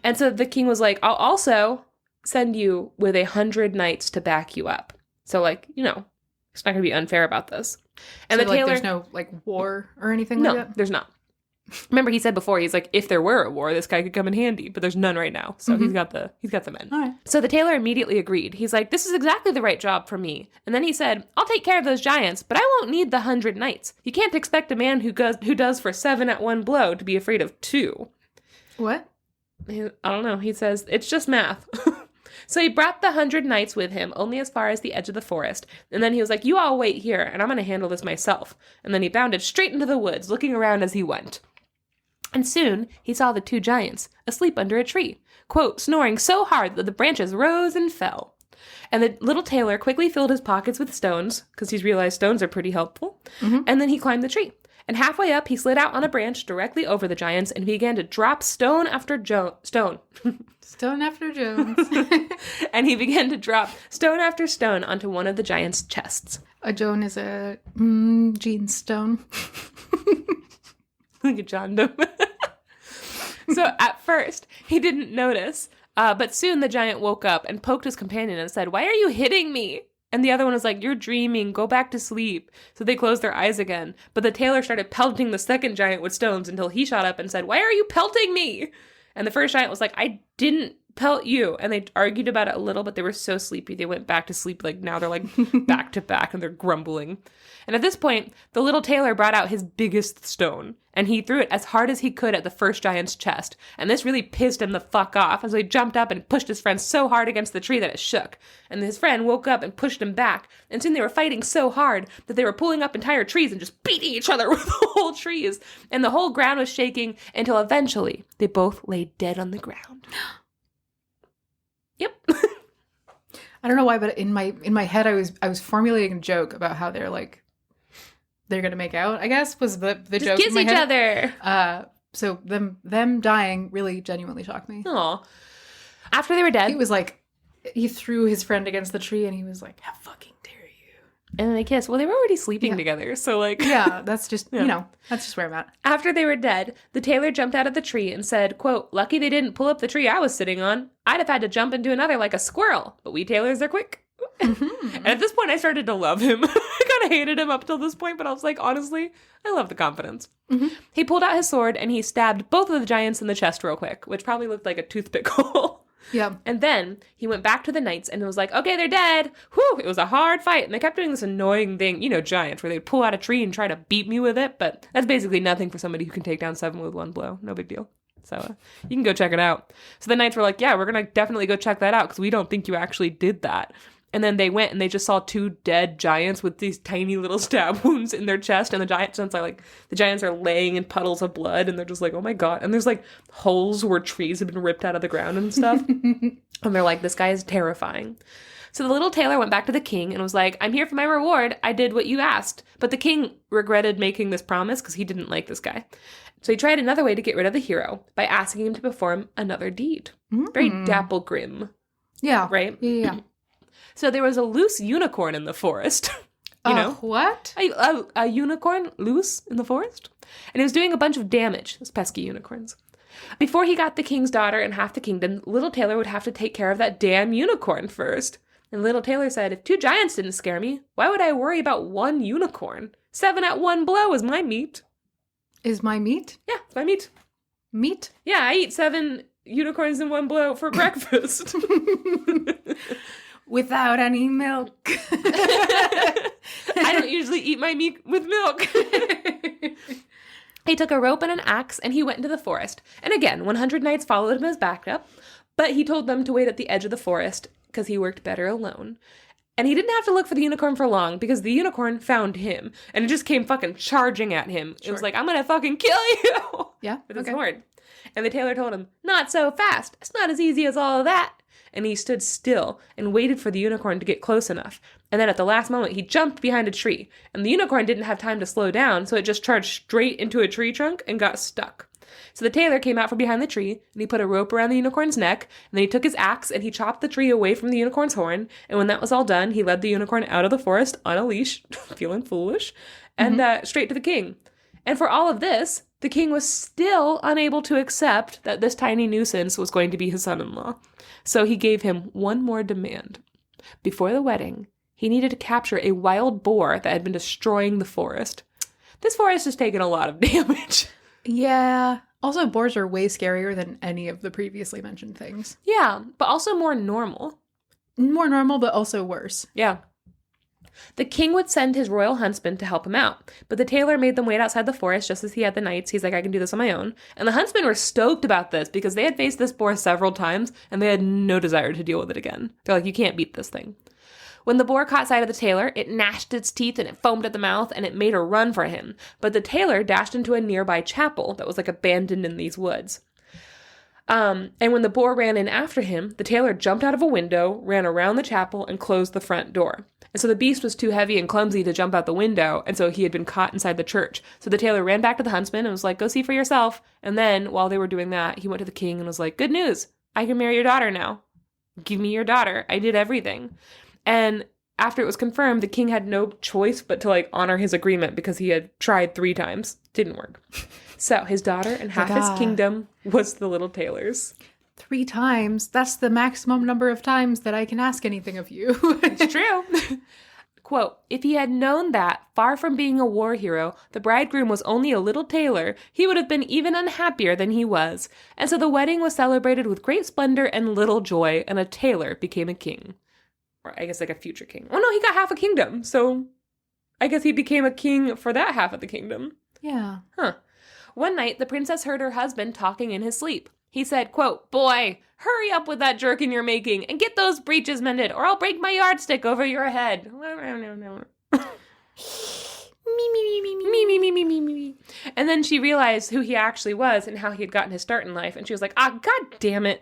And so the king was like, I'll also send you with 100 knights to back you up. So, like, you know, it's not going to be unfair about this. And so, the tailor, there's no like war or anything no, like that? there's not. Remember, he said before, he's like, if there were a war, this guy could come in handy, but there's none right now. So he's got the men. All right. So the tailor immediately agreed. He's like, this is exactly the right job for me. And then he said, I'll take care of those giants, but I won't need the 100 knights. You can't expect a man who does for 7 at one blow to be afraid of 2. What? I don't know. He says, it's just math. So he brought the 100 knights with him only as far as the edge of the forest. And then he was like, you all wait here, and I'm going to handle this myself. And then he bounded straight into the woods, looking around as he went. And soon he saw the 2 giants asleep under a tree, quote, snoring so hard that the branches rose and fell. And the little tailor quickly filled his pockets with stones, because he's realized stones are pretty helpful. And then he climbed the tree. And halfway up, he slid out on a branch directly over the giants and began to drop stone after stone. Stone after Jones. And he began to drop stone after stone onto one of the giants' chests. A Joan is a Jean Stone. Like a John Doe. So at first, he didn't notice, but soon the giant woke up and poked his companion and said, why are you hitting me? And the other one was like, you're dreaming, go back to sleep. So they closed their eyes again. But the tailor started pelting the second giant with stones until he shot up and said, why are you pelting me? And the first giant was like, I didn't pelt you. And they argued about it a little, but they were so sleepy. They went back to sleep. Like now they're like back to back and they're grumbling. And at this point, the little tailor brought out his biggest stone and he threw it as hard as he could at the first giant's chest. And this really pissed him the fuck off. And so he jumped up and pushed his friend so hard against the tree that it shook. And his friend woke up and pushed him back. And soon they were fighting so hard that they were pulling up entire trees and just beating each other with the whole trees. And the whole ground was shaking until eventually they both lay dead on the ground. Yep. I don't know why, but in my head I was formulating a joke about how they're gonna make out, I guess, was the just joke. Kiss in my each head. other. So them dying really genuinely shocked me. Aw. After they were dead, He was like, he threw his friend against the tree and he was like, how fucking dare you? And then they kiss. Well, they were already sleeping together, so like... Yeah, that's just, that's just where I'm at. After they were dead, the tailor jumped out of the tree and said, quote, "Lucky they didn't pull up the tree I was sitting on. I'd have had to jump into another like a squirrel, but we tailors are quick." Mm-hmm. And at this point, I started to love him. I kind of hated him up till this point, but I was like, honestly, I love the confidence. Mm-hmm. He pulled out his sword and he stabbed both of the giants in the chest real quick, which probably looked like a toothpick hole. Yeah. And then he went back to the knights and was like, "Okay, they're dead." Whew, it was a hard fight. And they kept doing this annoying thing, giants, where they'd pull out a tree and try to beat me with it. But that's basically nothing for somebody who can take down 7 with one blow. No big deal. So you can go check it out. So the knights were like, "Yeah, we're going to definitely go check that out because we don't think you actually did that." And then they went and they just saw 2 dead giants with these tiny little stab wounds in their chest. And the giants are laying in puddles of blood. And they're just like, "Oh my God." And there's like holes where trees have been ripped out of the ground and stuff. And they're like, "This guy is terrifying." So the little tailor went back to the king and was like, "I'm here for my reward. I did what you asked." But the king regretted making this promise because he didn't like this guy. So he tried another way to get rid of the hero by asking him to perform another deed. Very dapple grim. Yeah. Right? Yeah. So there was a loose unicorn in the forest. You know? What? A unicorn loose in the forest. And he was doing a bunch of damage, those pesky unicorns. Before he got the king's daughter and half the kingdom, little Tailor would have to take care of that damn unicorn first. And little Tailor said, "If 2 giants didn't scare me, why would I worry about 1 unicorn? 7 at 1 blow is my meat." Is my meat? Yeah, it's my meat. Meat? Yeah, I eat 7 unicorns in 1 blow for breakfast. Without any milk. I don't usually eat my meat with milk. He took a rope and an axe, and he went into the forest. And again, 100 knights followed him as backup, but he told them to wait at the edge of the forest, because he worked better alone. And he didn't have to look for the unicorn for long, because the unicorn found him, and it just came fucking charging at him. Sure. It was like, "I'm gonna fucking kill you!" Yeah, with his horn. And the tailor told him, "Not so fast. It's not as easy as all of that." And he stood still and waited for the unicorn to get close enough. And then at the last moment, he jumped behind a tree. And the unicorn didn't have time to slow down, so it just charged straight into a tree trunk and got stuck. So the tailor came out from behind the tree, and he put a rope around the unicorn's neck, and then he took his axe, and he chopped the tree away from the unicorn's horn. And when that was all done, he led the unicorn out of the forest on a leash, feeling foolish, and straight to the king. And for all of this, the king was still unable to accept that this tiny nuisance was going to be his son-in-law. So he gave him one more demand. Before the wedding, he needed to capture a wild boar that had been destroying the forest. This forest has taken a lot of damage. Yeah. Also, boars are way scarier than any of the previously mentioned things. Yeah, but also more normal. More normal, but also worse. Yeah. The king would send his royal huntsman to help him out, but the tailor made them wait outside the forest just as he had the knights. He's like, "I can do this on my own." And the huntsmen were stoked about this because they had faced this boar several times and they had no desire to deal with it again. They're like, "You can't beat this thing." When the boar caught sight of the tailor, it gnashed its teeth and it foamed at the mouth and it made a run for him. But the tailor dashed into a nearby chapel that was like abandoned in these woods. And when the boar ran in after him, the tailor jumped out of a window, ran around the chapel, and closed the front door. And so the beast was too heavy and clumsy to jump out the window, and so he had been caught inside the church. So the tailor ran back to the huntsman and was like, "Go see for yourself." And then, while they were doing that, he went to the king and was like, "Good news, I can marry your daughter now. Give me your daughter. I did everything." And after it was confirmed, the king had no choice but to honor his agreement because he had tried 3 times. Didn't work. So his daughter and half his kingdom was the little tailor's. 3 times? That's the maximum number of times that I can ask anything of you. It's true. Quote, "If he had known that, far from being a war hero, the bridegroom was only a little tailor, he would have been even unhappier than he was. And so the wedding was celebrated with great splendor and little joy, and a tailor became a king." Or I guess like a future king. Oh no, he got half a kingdom, so I guess he became a king for that half of the kingdom. Yeah. Huh. One night, the princess heard her husband talking in his sleep. He said, quote, "Boy, hurry up with that jerkin you're making and get those breeches mended or I'll break my yardstick over your head." Me. And then she realized who he actually was and how he had gotten his start in life. And she was like, "Ah, God damn it."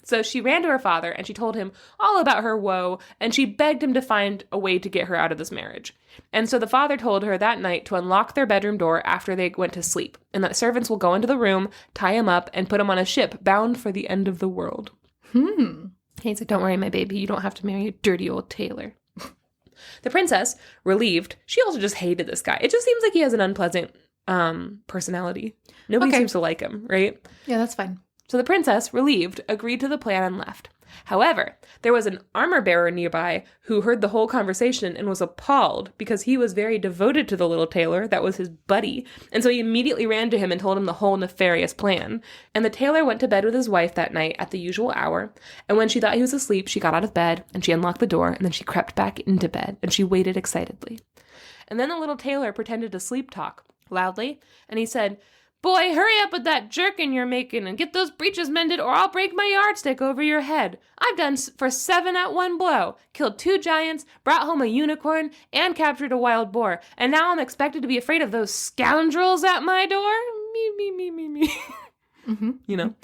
So she ran to her father and she told him all about her woe. And she begged him to find a way to get her out of this marriage. And so the father told her that night to unlock their bedroom door after they went to sleep. And that servants will go into the room, tie him up, and put him on a ship bound for the end of the world. He's like, "Don't worry, my baby. You don't have to marry a dirty old tailor." The princess, relieved, she also just hated this guy. It just seems like he has an unpleasant personality. Nobody seems to like him, right? Yeah, that's fine. So the princess, relieved, agreed to the plan and left. However, there was an armor bearer nearby who heard the whole conversation and was appalled because he was very devoted to the little tailor that was his buddy, and so he immediately ran to him and told him the whole nefarious plan. And the tailor went to bed with his wife that night at the usual hour, and when she thought he was asleep, she got out of bed, and she unlocked the door, and then she crept back into bed, and she waited excitedly. And then the little tailor pretended to sleep talk loudly, and he said, "Boy, hurry up with that jerkin you're making and get those breeches mended or I'll break my yardstick over your head. I've done for 7 at one blow, killed 2 giants, brought home a unicorn, and captured a wild boar. And now I'm expected to be afraid of those scoundrels at my door? Me. Mm-hmm. You know?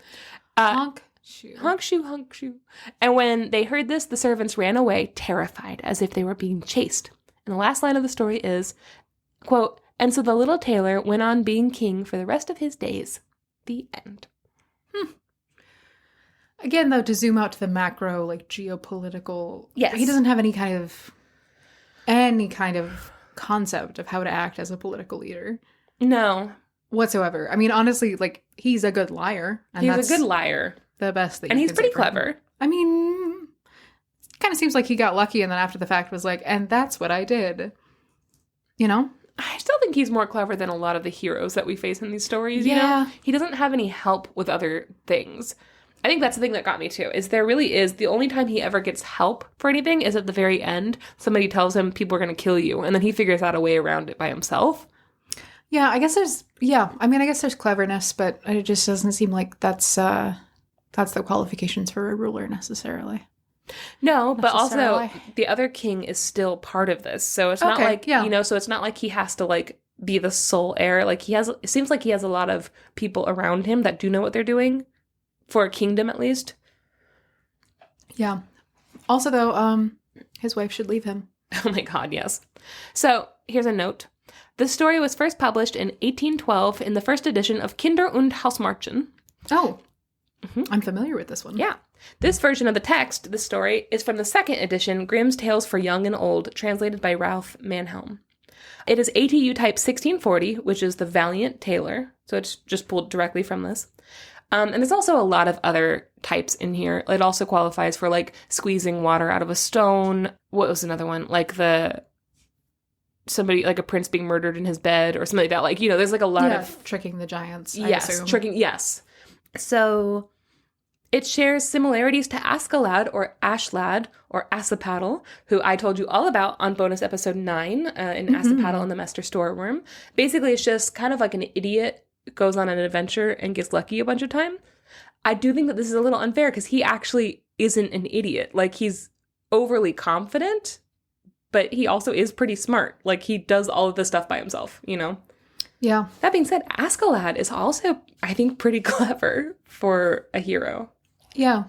Honk, shoe. Honk, shoe, honk, shoe. And when they heard this, the servants ran away, terrified, as if they were being chased. And the last line of the story is, quote, "And so the little tailor went on being king for the rest of his days." The end. Again, though, to zoom out to the macro, like geopolitical, Yes. he doesn't have any kind of concept of how to act as a political leader No. whatsoever. I mean, honestly, like he's a good liar, and He's that's a good liar. the best thing. And you he's can pretty say for him. clever. I mean, it kind of seems like he got lucky, and then after the fact was like, and that's what I did. You know? I still think he's more clever than a lot of the heroes that we face in these stories, you Yeah. know? He doesn't have any help with other things. I think that's the thing that got me too, is there really is, the only time he ever gets help for anything is at the very end. Somebody tells him people are going to kill you, and then he figures out a way around it by himself. Yeah, I guess there's cleverness, but it just doesn't seem like that's the qualifications for a ruler necessarily. No, but also Necessarily. the other king is still part of this. So it's not like, yeah. you know, so it's not like he has to like be the sole heir. Like it seems like he has a lot of people around him that do know what they're doing for a kingdom at least. Yeah. Also though, his wife should leave him. Oh my God, yes. So here's a note. This story was first published in 1812 in the first edition of Kinder und Hausmärchen. Oh, I'm familiar with this one. Yeah. This version of the text, this story, is from the second edition, Grimm's Tales for Young and Old, translated by Ralph Manhelm. It is ATU type 1640, which is the Valiant Tailor, so it's just pulled directly from this. And there's also a lot of other types in here. It also qualifies for, like, squeezing water out of a stone. What was another one? Like somebody, like a prince being murdered in his bed or something like that. Like, you know, there's like a lot of... tricking the giants, I Yes, assume. yes. So... It shares similarities to Askeladd or Ashlad or Asapattle, who I told you all about on bonus episode 9 in Asapattle and the Mester Storeworm. Basically, it's just kind of like an idiot goes on an adventure and gets lucky a bunch of time. I do think that this is a little unfair because he actually isn't an idiot. Like, he's overly confident, but he also is pretty smart. Like, he does all of this stuff by himself, you know? Yeah. That being said, Askeladd is also, I think, pretty clever for a hero. Yeah.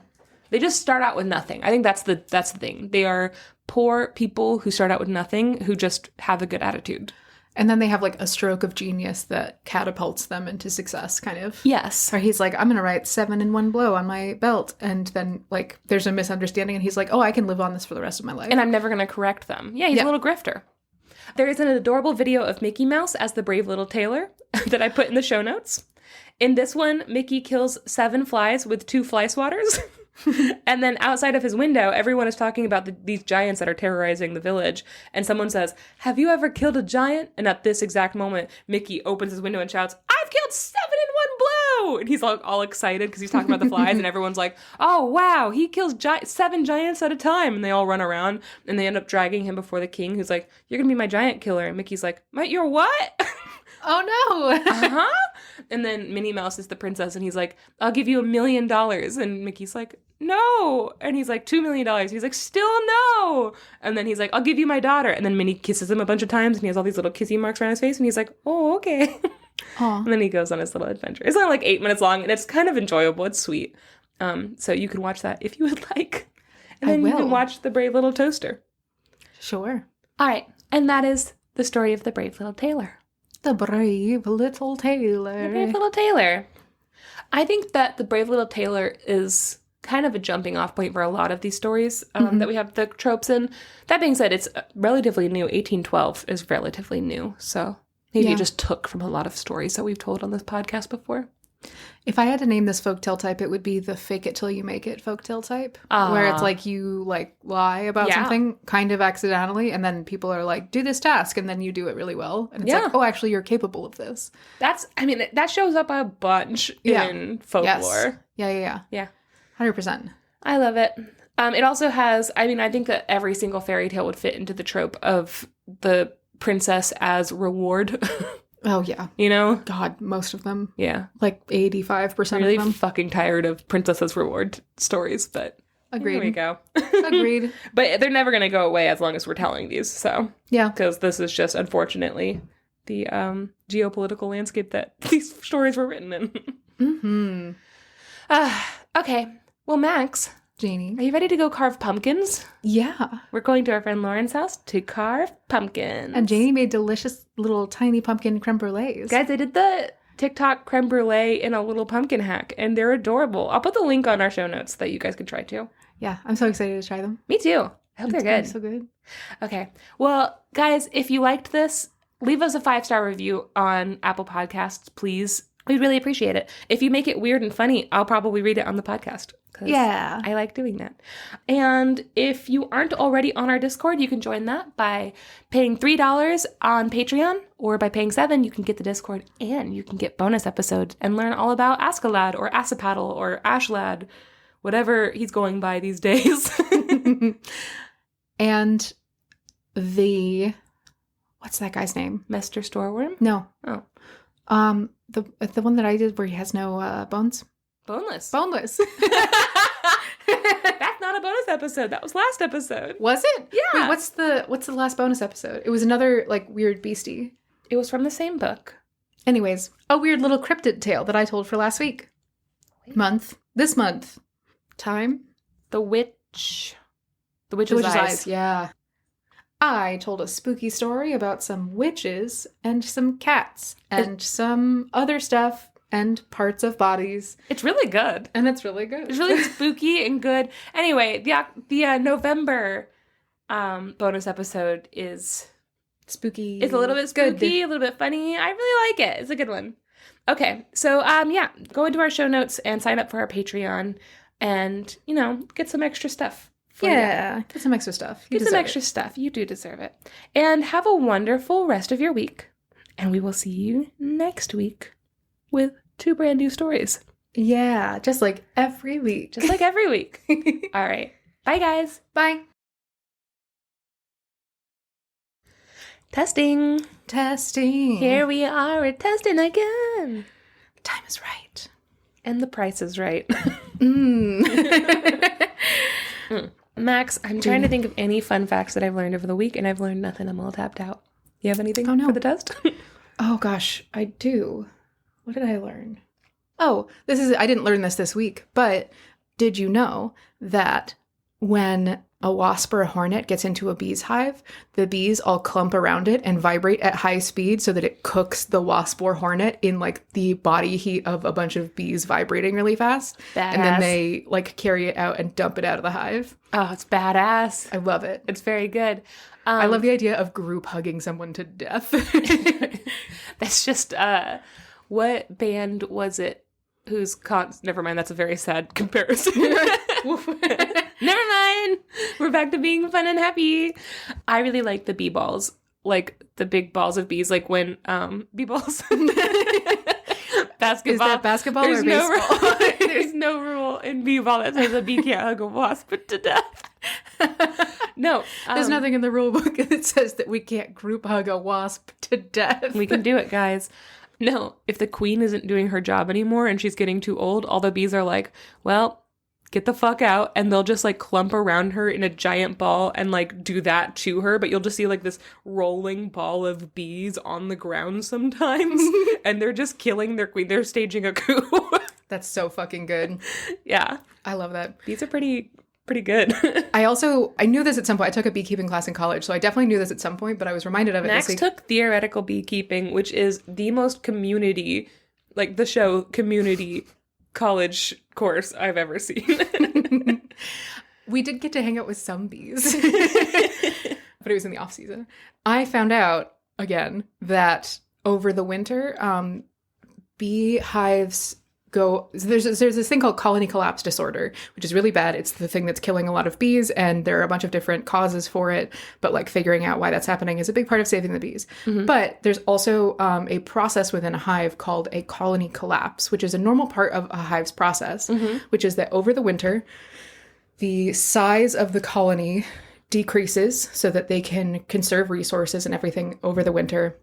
They just start out with nothing. I think that's the thing. They are poor people who start out with nothing, who just have a good attitude. And then they have like a stroke of genius that catapults them into success, kind of. Yes. Or he's like, I'm going to write 7 in one blow on my belt. And then like there's a misunderstanding and he's like, oh, I can live on this for the rest of my life. And I'm never going to correct them. Yeah, he's a little grifter. There is an adorable video of Mickey Mouse as the brave little tailor that I put in the show notes. In this one, Mickey kills 7 flies with 2 fly swatters. And then outside of his window, everyone is talking about these giants that are terrorizing the village. And someone says, "Have you ever killed a giant?" And at this exact moment, Mickey opens his window and shouts, "I've killed 7 in one blow!" And he's all excited because he's talking about the flies. And everyone's like, "Oh, wow, he kills 7 giants at a time." And they all run around and they end up dragging him before the king, who's like, "You're going to be my giant killer." And Mickey's like, "You're what?" Oh, no. Uh-huh. And then Minnie Mouse is the princess, and he's like, "I'll give you $1 million." And Mickey's like, "No." And he's like, $2 million. He's like, "Still no." And then he's like, "I'll give you my daughter." And then Minnie kisses him a bunch of times, and he has all these little kissy marks around his face, and he's like, "Oh, okay." Aww. And then he goes on his little adventure. It's only like 8 minutes long, and it's kind of enjoyable. It's sweet. So you can watch that if you would like. And then you can watch The Brave Little Toaster. Sure. All right. And that is the story of the Brave Little Tailor. The Brave Little Tailor. The Brave Little Tailor. I think that The Brave Little Tailor is kind of a jumping off point for a lot of these stories that we have the tropes in. That being said, it's relatively new. 1812 is relatively new. So maybe it just took from a lot of stories that we've told on this podcast before. If I had to name this folktale type, it would be the fake it till you make it folktale type, where it's like you like lie about something kind of accidentally, and then people are like, do this task, and then you do it really well. And it's like, oh, actually, you're capable of this. That shows up a bunch in folklore. Yes. Yeah. 100%. I love it. It also has, I think that every single fairy tale would fit into the trope of the princess as reward. Oh, yeah. You know? God, most of them. Yeah. Like 85% of them. Really fucking tired of princesses reward stories, but agreed. Here we go. Agreed. But they're never going to go away as long as we're telling these, so. Yeah. Because this is just, unfortunately, the geopolitical landscape that these stories were written in. Okay. Well, Max. Janey. Are you ready to go carve pumpkins? Yeah. We're going to our friend Lauren's house to carve pumpkins. And Janey made delicious little tiny pumpkin creme brulees. Guys, I did the TikTok creme brulee in a little pumpkin hack, and they're adorable. I'll put the link on our show notes that you guys can try too. Yeah, I'm so excited to try them. Me too. I hope they're good. So good. Okay. Well, guys, if you liked this, leave us a 5-star review on Apple Podcasts, please. We'd really appreciate it. If you make it weird and funny, I'll probably read it on the podcast. Yeah. I like doing that. And if you aren't already on our Discord, you can join that by paying $3 on Patreon, or by paying $7, you can get the Discord and you can get bonus episodes and learn all about Askeladd or Asapaddle or Ashlad, whatever he's going by these days. And what's that guy's name? Mr. Storeworm? No. Oh. The one that I did where he has no bones? Boneless. Boneless. That's not a bonus episode. That was last episode. Was it? Yeah. Wait, what's the last bonus episode? It was another like weird beastie. It was from the same book. Anyways, a weird little cryptid tale that I told for last week. This month. Time? The Witch's Eyes. Yeah. I told a spooky story about some witches and some cats and some other stuff and parts of bodies. It's really good. And it's really good. It's really spooky and good. Anyway, the November bonus episode is spooky. It's a little bit spooky, a little bit funny. I really like it. It's a good one. Okay, so go into our show notes and sign up for our Patreon and, get some extra stuff. Yeah, get some extra stuff. Get some extra stuff. You do deserve it. And have a wonderful rest of your week. And we will see you next week with 2 brand new stories. Yeah, just like every week. All right. Bye, guys. Bye. Testing. Here we are. We're testing again. The time is right. And the price is right. Max, I'm trying to think of any fun facts that I've learned over the week, and I've learned nothing. I'm all tapped out. You have anything for the test? Oh, gosh, I do. What did I learn? Oh, I didn't learn this week, but did you know that when a wasp or a hornet gets into a bee's hive, the bees all clump around it and vibrate at high speed so that it cooks the wasp or hornet in like the body heat of a bunch of bees vibrating really fast. Badass. And then they like carry it out and dump it out of the hive. Oh, it's badass. I love it. It's very good. I love the idea of group hugging someone to death. That's just, what band was it whose never mind, that's a very sad comparison. Never mind. We're back to being fun and happy. I really like the bee balls, like the big balls of bees, like when bee balls. Basketball. Is that basketball or baseball? There's no rule in bee ball that says a bee can't hug a wasp to death. No. There's nothing in the rule book that says that we can't group hug a wasp to death. We can do it, guys. No, if the queen isn't doing her job anymore and she's getting too old, all the bees are like, well, get the fuck out, and they'll just like clump around her in a giant ball and like do that to her, but you'll just see like this rolling ball of bees on the ground sometimes and they're just killing their queen. They're staging a coup. That's so fucking good. Yeah. I love that. Bees are pretty good. I knew this at some point. I took a beekeeping class in college, so I definitely knew this at some point, but I was reminded of it Max this week. took theoretical beekeeping, which is the most community, like the show Community college course I've ever seen. We did get to hang out with some bees, but it was in the off season. I found out again that over the winter, beehives go. There's this thing called colony collapse disorder, which is really bad. It's the thing that's killing a lot of bees, and there are a bunch of different causes for it. But like figuring out why that's happening is a big part of saving the bees. Mm-hmm. But there's also a process within a hive called a colony collapse, which is a normal part of a hive's process, mm-hmm. which is that over the winter, the size of the colony decreases so that they can conserve resources and everything over the winter.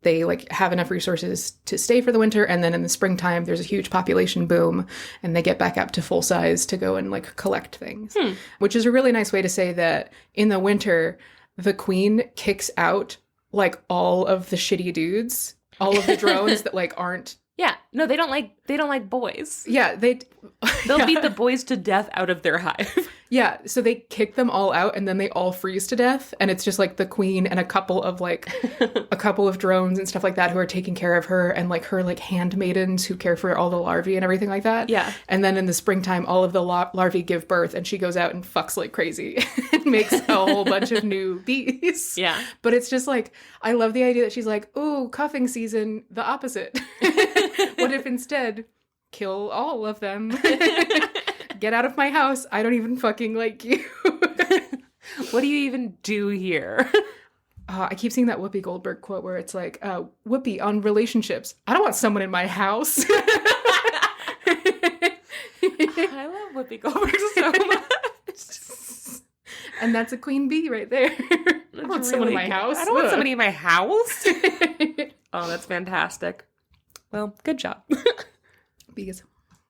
They like have enough resources to stay for the winter, and then in the springtime there's a huge population boom and they get back up to full size to go and like collect things, which is a really nice way to say that in the winter the queen kicks out like all of the shitty dudes, all of the drones that like aren't. Yeah, no, they don't like boys. Yeah, they'll beat the boys to death out of their hive. Yeah, so they kick them all out and then they all freeze to death, and it's just like the queen and a couple of drones and stuff like that who are taking care of her, and like her like handmaidens who care for all the larvae and everything like that. Yeah. And then in the springtime all of the larvae give birth and she goes out and fucks like crazy and makes a whole bunch of new bees. Yeah. But it's just like, I love the idea that she's like, ooh, cuffing season, the opposite. What if instead kill all of them? Get out of my house. I don't even fucking like you. What do you even do here? I keep seeing that Whoopi Goldberg quote where it's like, Whoopi on relationships. I don't want someone in my house. I love Whoopi Goldberg so much. And that's a queen bee right there. I don't want someone in my house. I don't want somebody in my house. Oh, that's fantastic. Well, good job. Bees.